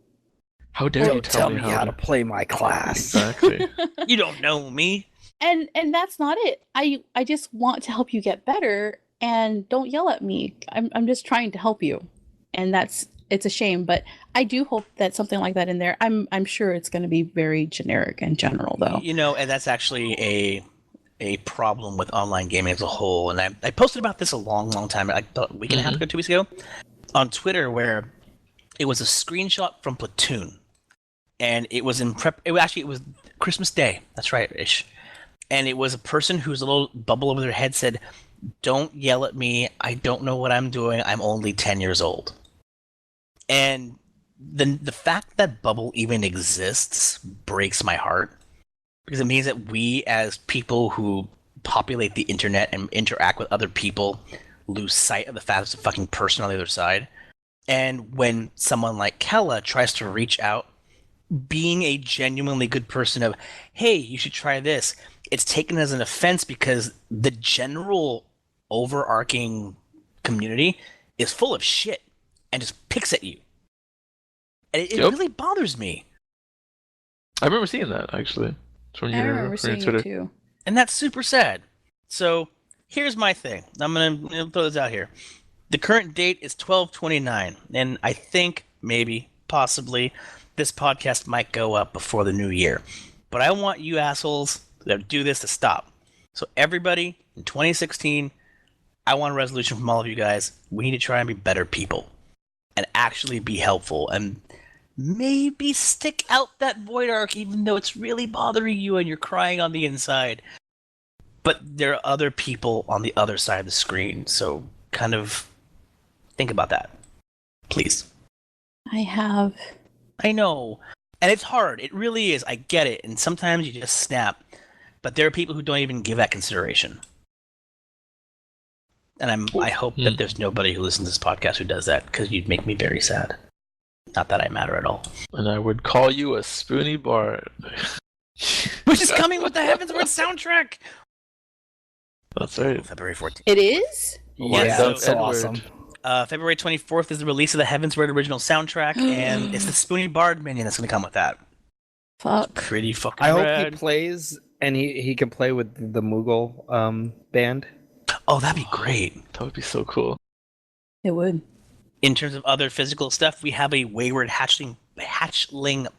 How dare you Don't tell me how to play my class. Exactly. You don't know me. And that's not it. I just want to help you get better, and don't yell at me. I'm just trying to help you. And it's a shame, but I do hope that something like that in there. I'm sure it's going to be very generic and general though. You know, and that's actually a problem with online gaming as a whole. And I posted about this a long time, like a week and a half ago, 2 weeks ago, on Twitter, where it was a screenshot from Platoon, and it was it was Christmas Day. That's right, ish. And it was a person whose little bubble over their head said, "Don't yell at me. I don't know what I'm doing. I'm only 10 years old." And the fact that bubble even exists breaks my heart, because it means that we, as people who populate the internet and interact with other people, lose sight of the fact there's a fucking person on the other side. And when someone like Kella tries to reach out, being a genuinely good person of, hey, you should try this, it's taken as an offense because the general overarching community is full of shit and just picks at you. And it really bothers me. I remember seeing that, actually. From I your remember seeing Twitter. it too. And that's super sad. So here's my thing. I'm going to throw this out here. The current date is 12/29, and I think maybe, possibly, this podcast might go up before the new year. But I want you assholes that do this to stop. So everybody, in 2016, I want a resolution from all of you guys. We need to try and be better people and actually be helpful, and maybe stick out that void arc even though it's really bothering you and you're crying on the inside. But there are other people on the other side of the screen, so kind of think about that, please. I know, and it's hard. It really is. I get it, and sometimes you just snap. But there are people who don't even give that consideration. And I hope that there's nobody who listens to this podcast who does that, because you'd make me very sad. Not that I matter at all. And I would call you a spoony bard. Which is coming with the Heavensward soundtrack! That's right. February 14th. It is? Yeah, that's so Edward. awesome. February 24th is the release of the Heavensward original soundtrack, and it's the Spoony Bard minion that's going to come with that. Fuck. Pretty fucking I hope rad. he plays and he can play with the Moogle band. Oh, that'd be great. That would be so cool. It would. In terms of other physical stuff, we have a Wayward Hatchling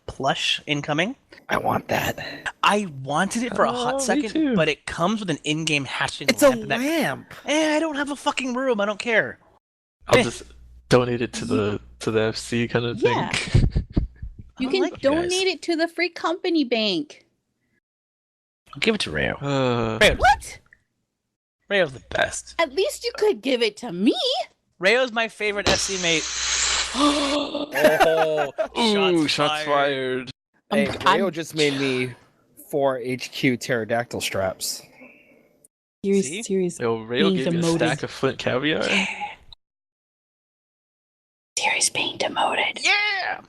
plush incoming. I want that. I wanted it for a hot me second, too. but it comes with an in-game hatchling It's a lamp. lamp. I don't have a fucking room. I don't care. I'll just donate it to the FC kind of thing. Yeah. You I can like you guys. donate it to the free company bank. I'll give it to Rayo. Uh, What? Rayo's the best. At least you could give it to me. Rayo's my favorite FC mate. ooh, shots fired. Hey, I'm- Rayo just made me 4 HQ pterodactyl straps. See? Series Yo, Rayo being gave me a demoted. stack of Flint caviar. Series being demoted. Yeah.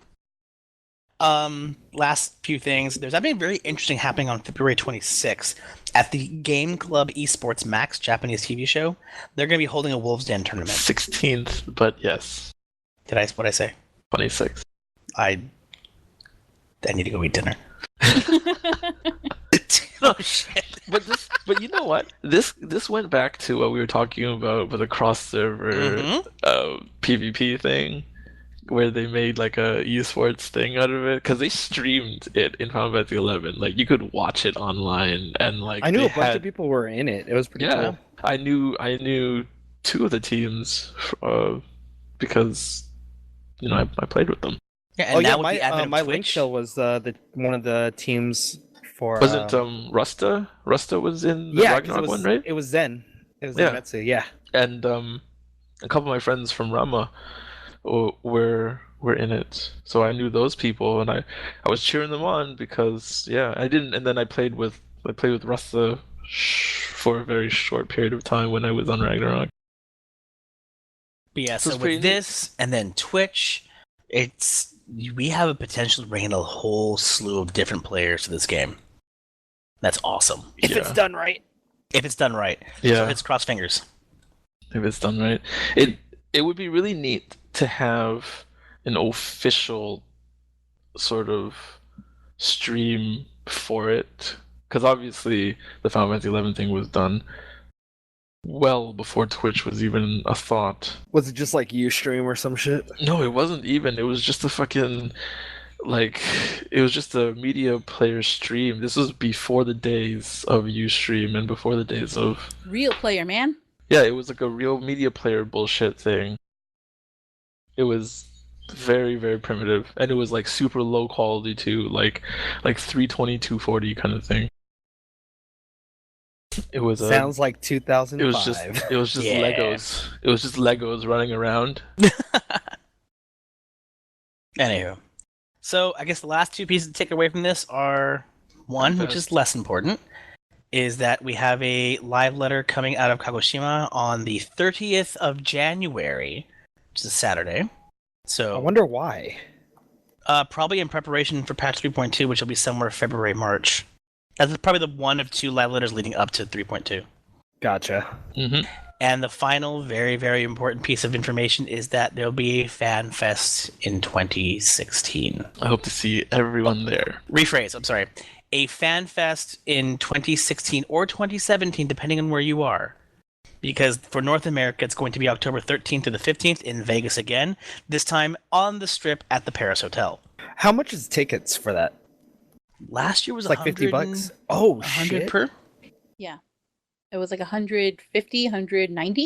Last few things. There's something very interesting happening on February 26th at the Game Club Esports Max Japanese TV show. They're going to be holding a Wolves Den tournament. 16th, but yes, What'd I say? 26th. I need to go eat dinner. Oh shit. But you know what? This went back to what we were talking about with the cross server PvP thing, where they made like a esports thing out of it, because they streamed it in Final Fantasy 11. Like you could watch it online, and like I knew they a bunch had- of people were in it. It was pretty Yeah, cool. I knew 2 of the teams because I played with them. Yeah, and Oh now yeah, with the advent my of link Twitch, shell was the one of the teams for. Wasn't Rusta? Rusta was in the yeah, 'cause Ragnarok one, right? It was Zen. It was Yeah. Zenmetsu, yeah. And a couple of my friends from Rama were in it, so I knew those people, and I was cheering them on because I didn't, and then I played with Rusta for a very short period of time when I was on Ragnarok. but yeah, So so it's pretty with neat. this and then Twitch, we have a potential to bring in a whole slew of different players to this game. That's awesome. If it's done right. If it's done right. So Yeah, let's cross fingers. if it's done right. It would be really neat to have an official sort of stream for it, because obviously the Final Fantasy 11 thing was done well before Twitch was even a thought. Was it just like Ustream or some shit? No, it wasn't even. It was just a fucking like it was just a media player stream. This was before the days of Ustream and before the days of Real player, man. yeah, it was like a real media player bullshit thing. It was very, very primitive, and it was like super low quality too, like 320, 240 kind of thing. It was Sounds like 2005. it was just Yeah. Legos. It was just Legos running around. Anywho. So I guess the last two pieces to take away from this are one, which is less important, is that we have a live letter coming out of Kagoshima on the 30th of January, which is a Saturday. I So wonder why. probably in preparation for patch 3.2, which will be somewhere February, March. That's probably the one of two live letters leading up to 3.2. Gotcha. Mm-hmm. And the final, very, very important piece of information is that there'll be a fan fest in 2016. I hope to see everyone there. Rephrase, I'm sorry. A fan fest in 2016 or 2017, depending on where you are. Because for North America, it's going to be October 13th to the 15th in Vegas again, this time on the Strip at the Paris Hotel. How much is tickets for that? Last year was It's like 50 bucks. Oh 100 shit! per? Yeah. It was like 150, 190.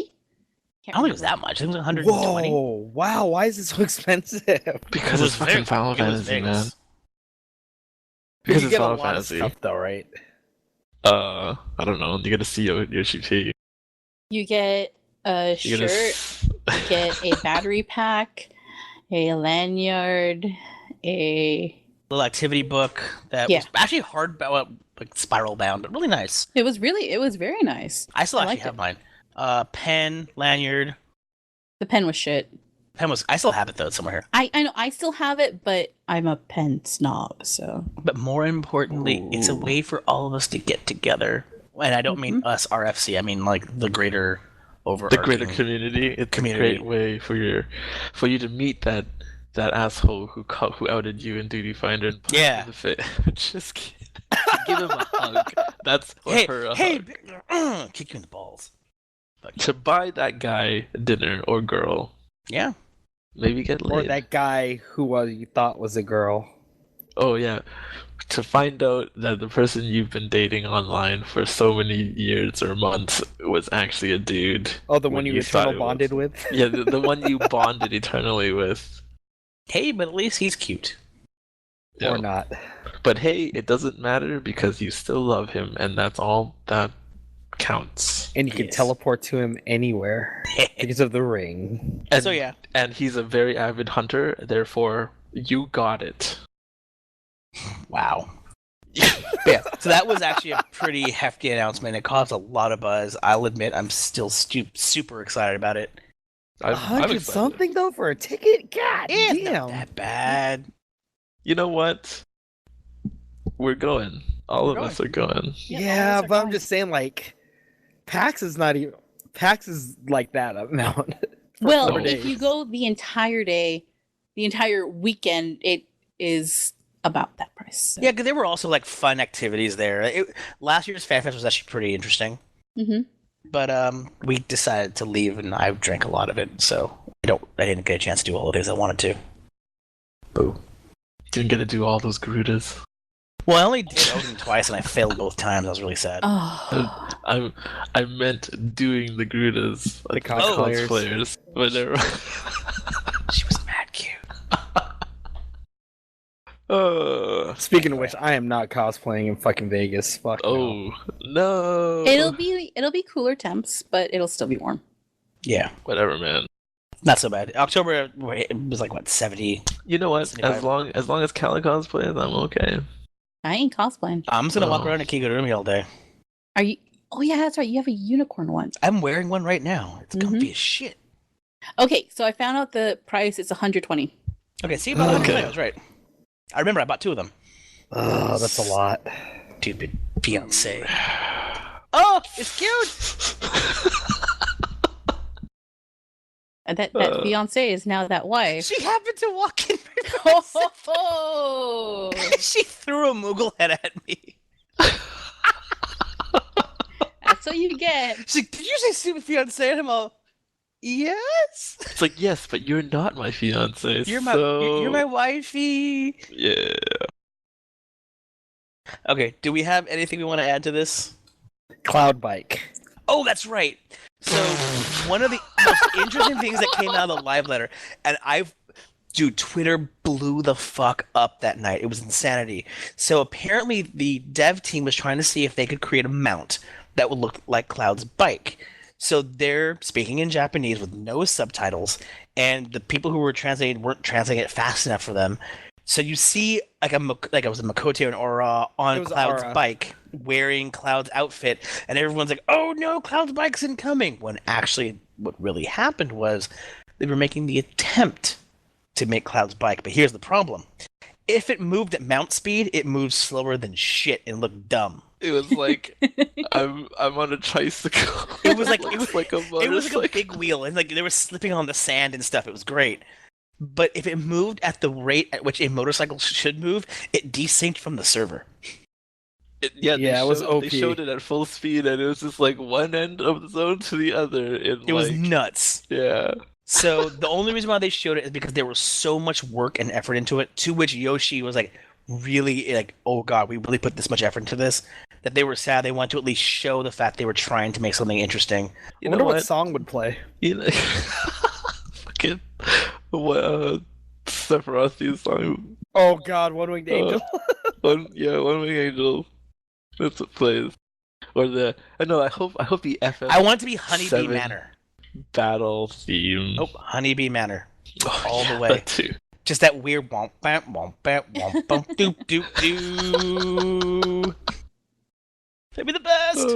I don't think it was that much. I think it was 120. Whoa! Wow! Why is it so expensive? Because It it's was fucking Final it was Fantasy, Vegas. man. Because You it's get a Final lot of Fantasy. stuff though, right? I don't know. You get to see Yoshi. You get a You get shirt, you get a battery pack, a lanyard, a... Little activity book that Yeah. was actually like spiral bound, but really nice. It was very nice. I still I actually liked have it. mine. Pen, lanyard. The pen was shit. Pen was. I still have it though somewhere here. I know I still have it, but I'm a pen snob, so... But more importantly, it's a way for all of us to get together. And I don't mean us RFC. I mean like the greater The greater community. It's community. a great way for you to meet that asshole who outed you in Duty Finder. And Yeah. Just give him a hug. That's Hey, her a hey, hug. kick you in the balls. To buy that guy dinner or girl, Yeah. maybe get Or laid. that guy who you thought was a girl. Oh yeah, to find out that the person you've been dating online for so many years or months was actually a dude. Oh, the when one you thought eternal it bonded was. with. Yeah, the one you bonded eternally with. Hey, but at least he's cute. Yeah. Or not. But hey, it doesn't matter because you still love him, and that's all that counts. And you can Yes. teleport to him anywhere because of the ring. And, So yeah. and he's a very avid hunter, therefore you got it. Wow. Yeah. So that was actually a pretty hefty announcement. It caused a lot of buzz. I'll admit, I'm still super excited about it. I'm 100 excited. something though for a ticket? God It's not damn. that bad. You know what? We're going. All We're of us are going. Yeah, all of us are but I'm going. just saying, like, PAX is not even. PAX is like that amount. for Well, 4 if days. you go the entire day, the entire weekend, it is about that price. So. Yeah, because there were also like fun activities there. Last year's Fan Fest was actually pretty interesting. Mm-hmm. But we decided to leave, and I drank a lot of it, so I didn't get a chance to do all the things I wanted to. Boo. Didn't get to do all those Garudas. Well, I only did Odin twice, and I failed both times. I was really sad. Oh, I meant doing the Garudas. The like cosplayers. cosplayers. But never. She was mad cute. Speaking of which, I am not cosplaying in fucking Vegas. Fuck no. Oh no! it'll be cooler temps, but it'll still be warm. Yeah, Whatever, man. not so bad. October it was like what 70. You know what? 75. As long as Cala cosplays, I'm okay. I ain't cosplaying. I'm just gonna walk Oh. around in Kigurumi all day. Are you? Oh yeah, that's right. You have a unicorn one. I'm wearing one right now. It's comfy as shit. Okay, so I found out the price. It's 120. Okay, see about Okay. I was right. I remember I bought two of them. Oh, that's a lot. Stupid fiance. Oh, It's cute. And that fiance is now that wife. She happened to walk in. Oh, She threw a Moogle head at me. that's what you get. She's like, "Did you say stupid fiance?" And I'm all, "Yes." It's like, yes, but you're not my fiance. You're my so... you're my wifey. Yeah. Okay, do we have anything we want to add to this? Cloud bike. Oh, that's right. So one of the most interesting things that came out of the live letter, and dude, Twitter blew the fuck up that night. It was insanity. So apparently the dev team was trying to see if they could create a mount that would look like Cloud's bike. So they're speaking in Japanese with no subtitles, and the people who were translating weren't translating it fast enough for them. So you see like it was a Makoto and Aura on Cloud's bike wearing Cloud's outfit, and everyone's like, "Oh no, Cloud's bike's incoming!" When actually what really happened was they were making the attempt to make Cloud's bike. But here's the problem. If it moved at mount speed, it moved slower than shit and looked dumb. It was like I'm on a tricycle. It was like it was like a motorcycle. It was like a big wheel, and like they were slipping on the sand and stuff. It was great. But if it moved at the rate at which a motorcycle should move, it desynced from the server. It was OP. They showed it at full speed, and it was just like one end of the zone to the other. It was nuts. Yeah. So the only reason why they showed it is because there was so much work and effort into it, to which Yoshi was like, really like, oh god, we really put this much effort into this, that they were sad. They wanted to at least show the fact they were trying to make something interesting. I wonder what song would play. You know, fucking Sephiroth's song. Oh god, One Winged Angel. One Winged Angel. That's what plays. Or I hope the FF. I want it to be Honeybee Manor. Battle theme. Nope, Honeybee Manor. All the way. That too. Just that weird womp bam womp bam womp bump doop doop doo. That'd be the best.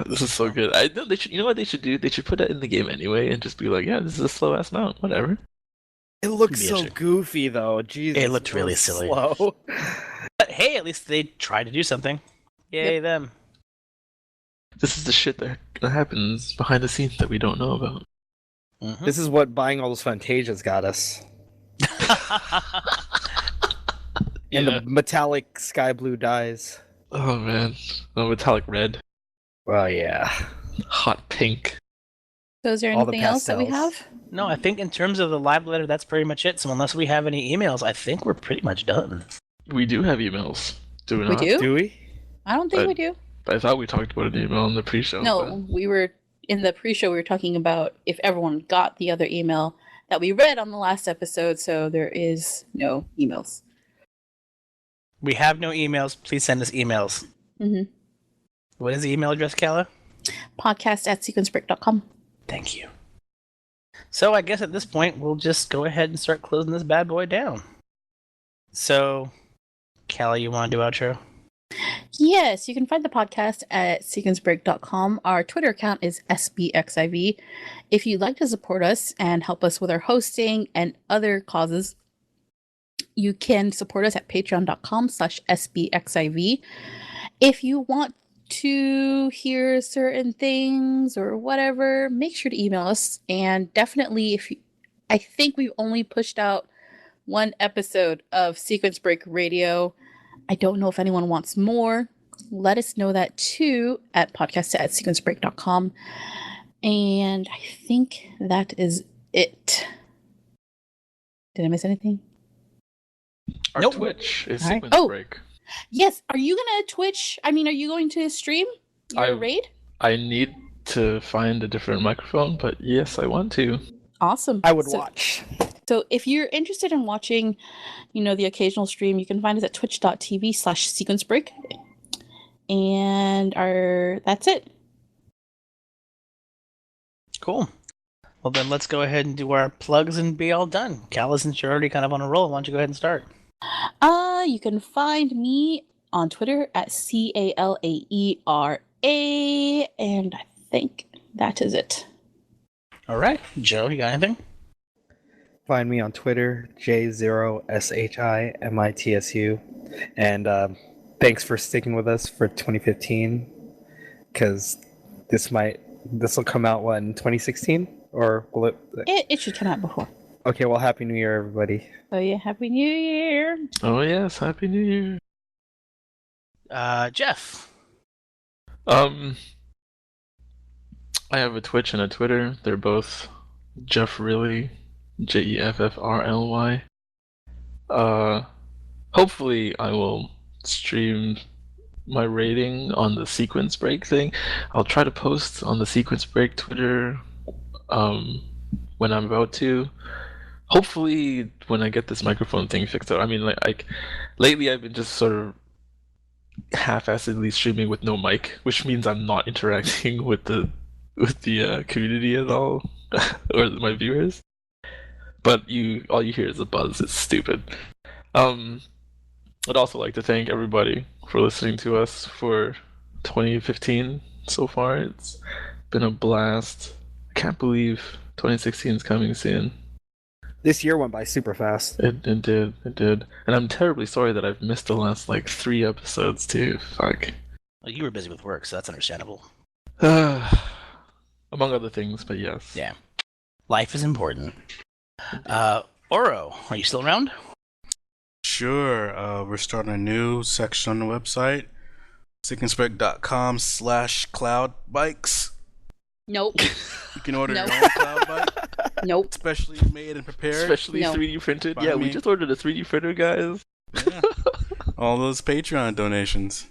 This is so good. I know they should. You know what they should do? They should put that in the game anyway, and just be like, "Yeah, this is a slow ass mount. Whatever." It looks so goofy though. Jesus, it looked really silly. Slow. But hey, at least they tried to do something. Yay them! This is the shit that happens behind the scenes that we don't know about. Mm-hmm. This is what buying all those Fantasias got us. And the metallic sky blue dyes. Oh man, metallic red. Well, yeah. Hot pink. So is there anything else that we have? No, I think in terms of the live letter, that's pretty much it. So unless we have any emails, I think we're pretty much done. We do have emails. Do we not? We do? Do we? I don't think we do. I thought we talked about an email in the pre-show. No, we were in the pre-show. We were talking about if everyone got the other email that we read on the last episode. So there is no emails. We have no emails. Please send us emails. Mm-hmm. What is the email address, Cala? podcast@sequencebreak.com. Thank you. So I guess at this point, we'll just go ahead and start closing this bad boy down. So, Cala, you want to do outro? Yes, you can find the podcast at sequencebreak.com. Our Twitter account is SBXIV. If you'd like to support us and help us with our hosting and other causes, you can support us at patreon.com/SBXIV. If you want to hear certain things or whatever, make sure to email us. And definitely, I think we've only pushed out one episode of Sequence Break Radio. I don't know if anyone wants more. Let us know that too at podcast@sequencebreak.com. And I think that is it. Did I miss anything? Our Nope. Twitch is All right. Sequence Break. Yes. Are you going to Twitch? I mean, are you going to stream your raid? I need to find a different microphone, but yes, I want to. Awesome. I would watch. So if you're interested in watching, the occasional stream, you can find us at twitch.tv/sequencebreak. And that's it. Cool. Well, then let's go ahead and do our plugs and be all done. Cala, since you're already kind of on a roll, why don't you go ahead and start? You can find me on Twitter at CALAERA, and I think that is it. All right. Joe, you got anything? Find me on Twitter, J0SHIMITSU. And thanks for sticking with us for 2015, because this will come out in 2016, or will it? It should come out before. Okay, well, Happy New Year, everybody. Oh yeah, Happy New Year. Oh yes, Happy New Year. Jeff. I have a Twitch and a Twitter. They're both Jeff Really, JEFFRLY. Hopefully I will stream my rating on the sequence break thing. I'll try to post on the sequence break Twitter when I'm about to. Hopefully when I get this microphone thing fixed out. I mean, like lately I've been just sort of half-assedly streaming with no mic, which means I'm not interacting with the community at all, or my viewers. But all you hear is a buzz. It's stupid. I'd also like to thank everybody for listening to us for 2015 so far. It's been a blast. I can't believe 2016 is coming soon. This year went by super fast. It did. And I'm terribly sorry that I've missed the last 3 episodes too. Fuck. Well, you were busy with work, so that's understandable. Among other things, but yes. Yeah. Life is important. Oro, are you still around? Sure. We're starting a new section on the website. SBXIV.com/cloudbikes. Nope. You can order Nope. your own cloud bike, Nope. specially made and prepared. Especially No. 3D printed. By Yeah, we me. just ordered a 3D printer, guys. Yeah. All those Patreon donations.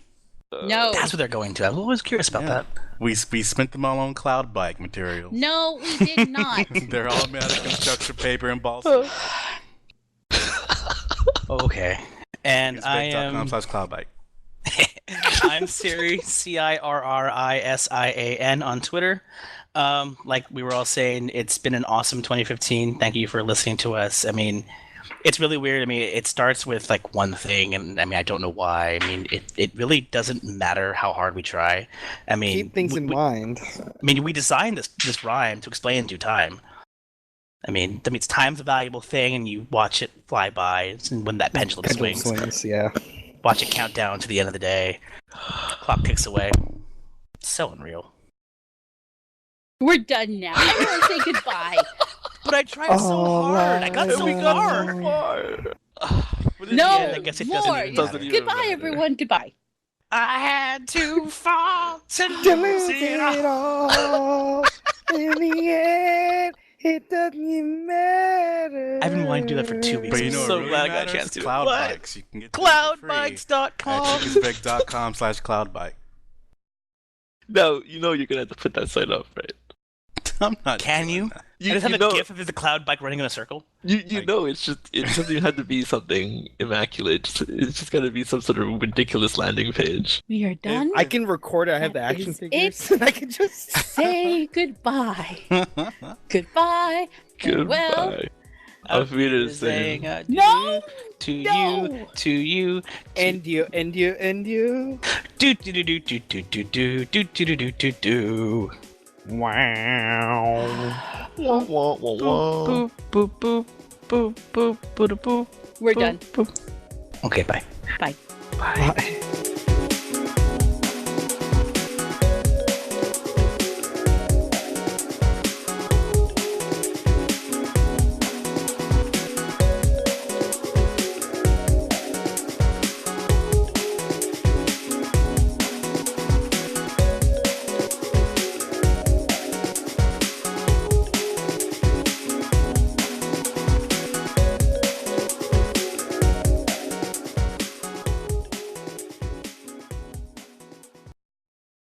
No. That's what they're going to. I was always curious about Yeah. that. We spent them all on cloud bike materials. No, we did not. They're all made out of construction paper and balsa. Okay. And I am... SBXIV.com/cloudbike. I'm Cirri, CIRRISIAN on Twitter. Like we were all saying, it's been an awesome 2015. Thank you for listening to us. I mean, it's really weird. I mean, it starts with one thing, and I mean, I don't know why. I mean, it really doesn't matter how hard we try. I mean, Keep things in mind. we designed this rhyme to explain in due time. I mean, time's a valuable thing, and you watch it fly by, and when that pendulum swings, Yeah. watch it count down to the end of the day. Clock ticks away. So unreal. We're done now. I want to say goodbye. But I tried so hard. I got so far. But in the No, end, I guess it more. doesn't even Goodbye, matter. everyone. Goodbye. I had to fall to To lose lose it it all. all. In the end, it doesn't matter. I've been wanting to do that for 2 weeks. But you I'm know so what really glad I got a matters? chance to do it. Cloud What? bikes. You can get them for free at Cloudbikes.com. SBXIV.com/cloudbike. No, you know you're gonna have to put that sign up, right? I'm not. Can doing you? that. I just have you a know, gif of the cloud bike running in a circle. you know, it doesn't even have to be something immaculate. It's just gotta be some sort of ridiculous landing page. We are done. I can record it. I have the That action is figures. it. I can just say goodbye. Goodbye. Farewell. Goodbye. Auf Wiedersehen. No. To No. you. To you. end you. Do do do do do do do do do do do do do. Wow. Wah, wah, wah, wah. Boop boop boop boop boop boop boop. We're done. Okay, bye. Bye. Bye.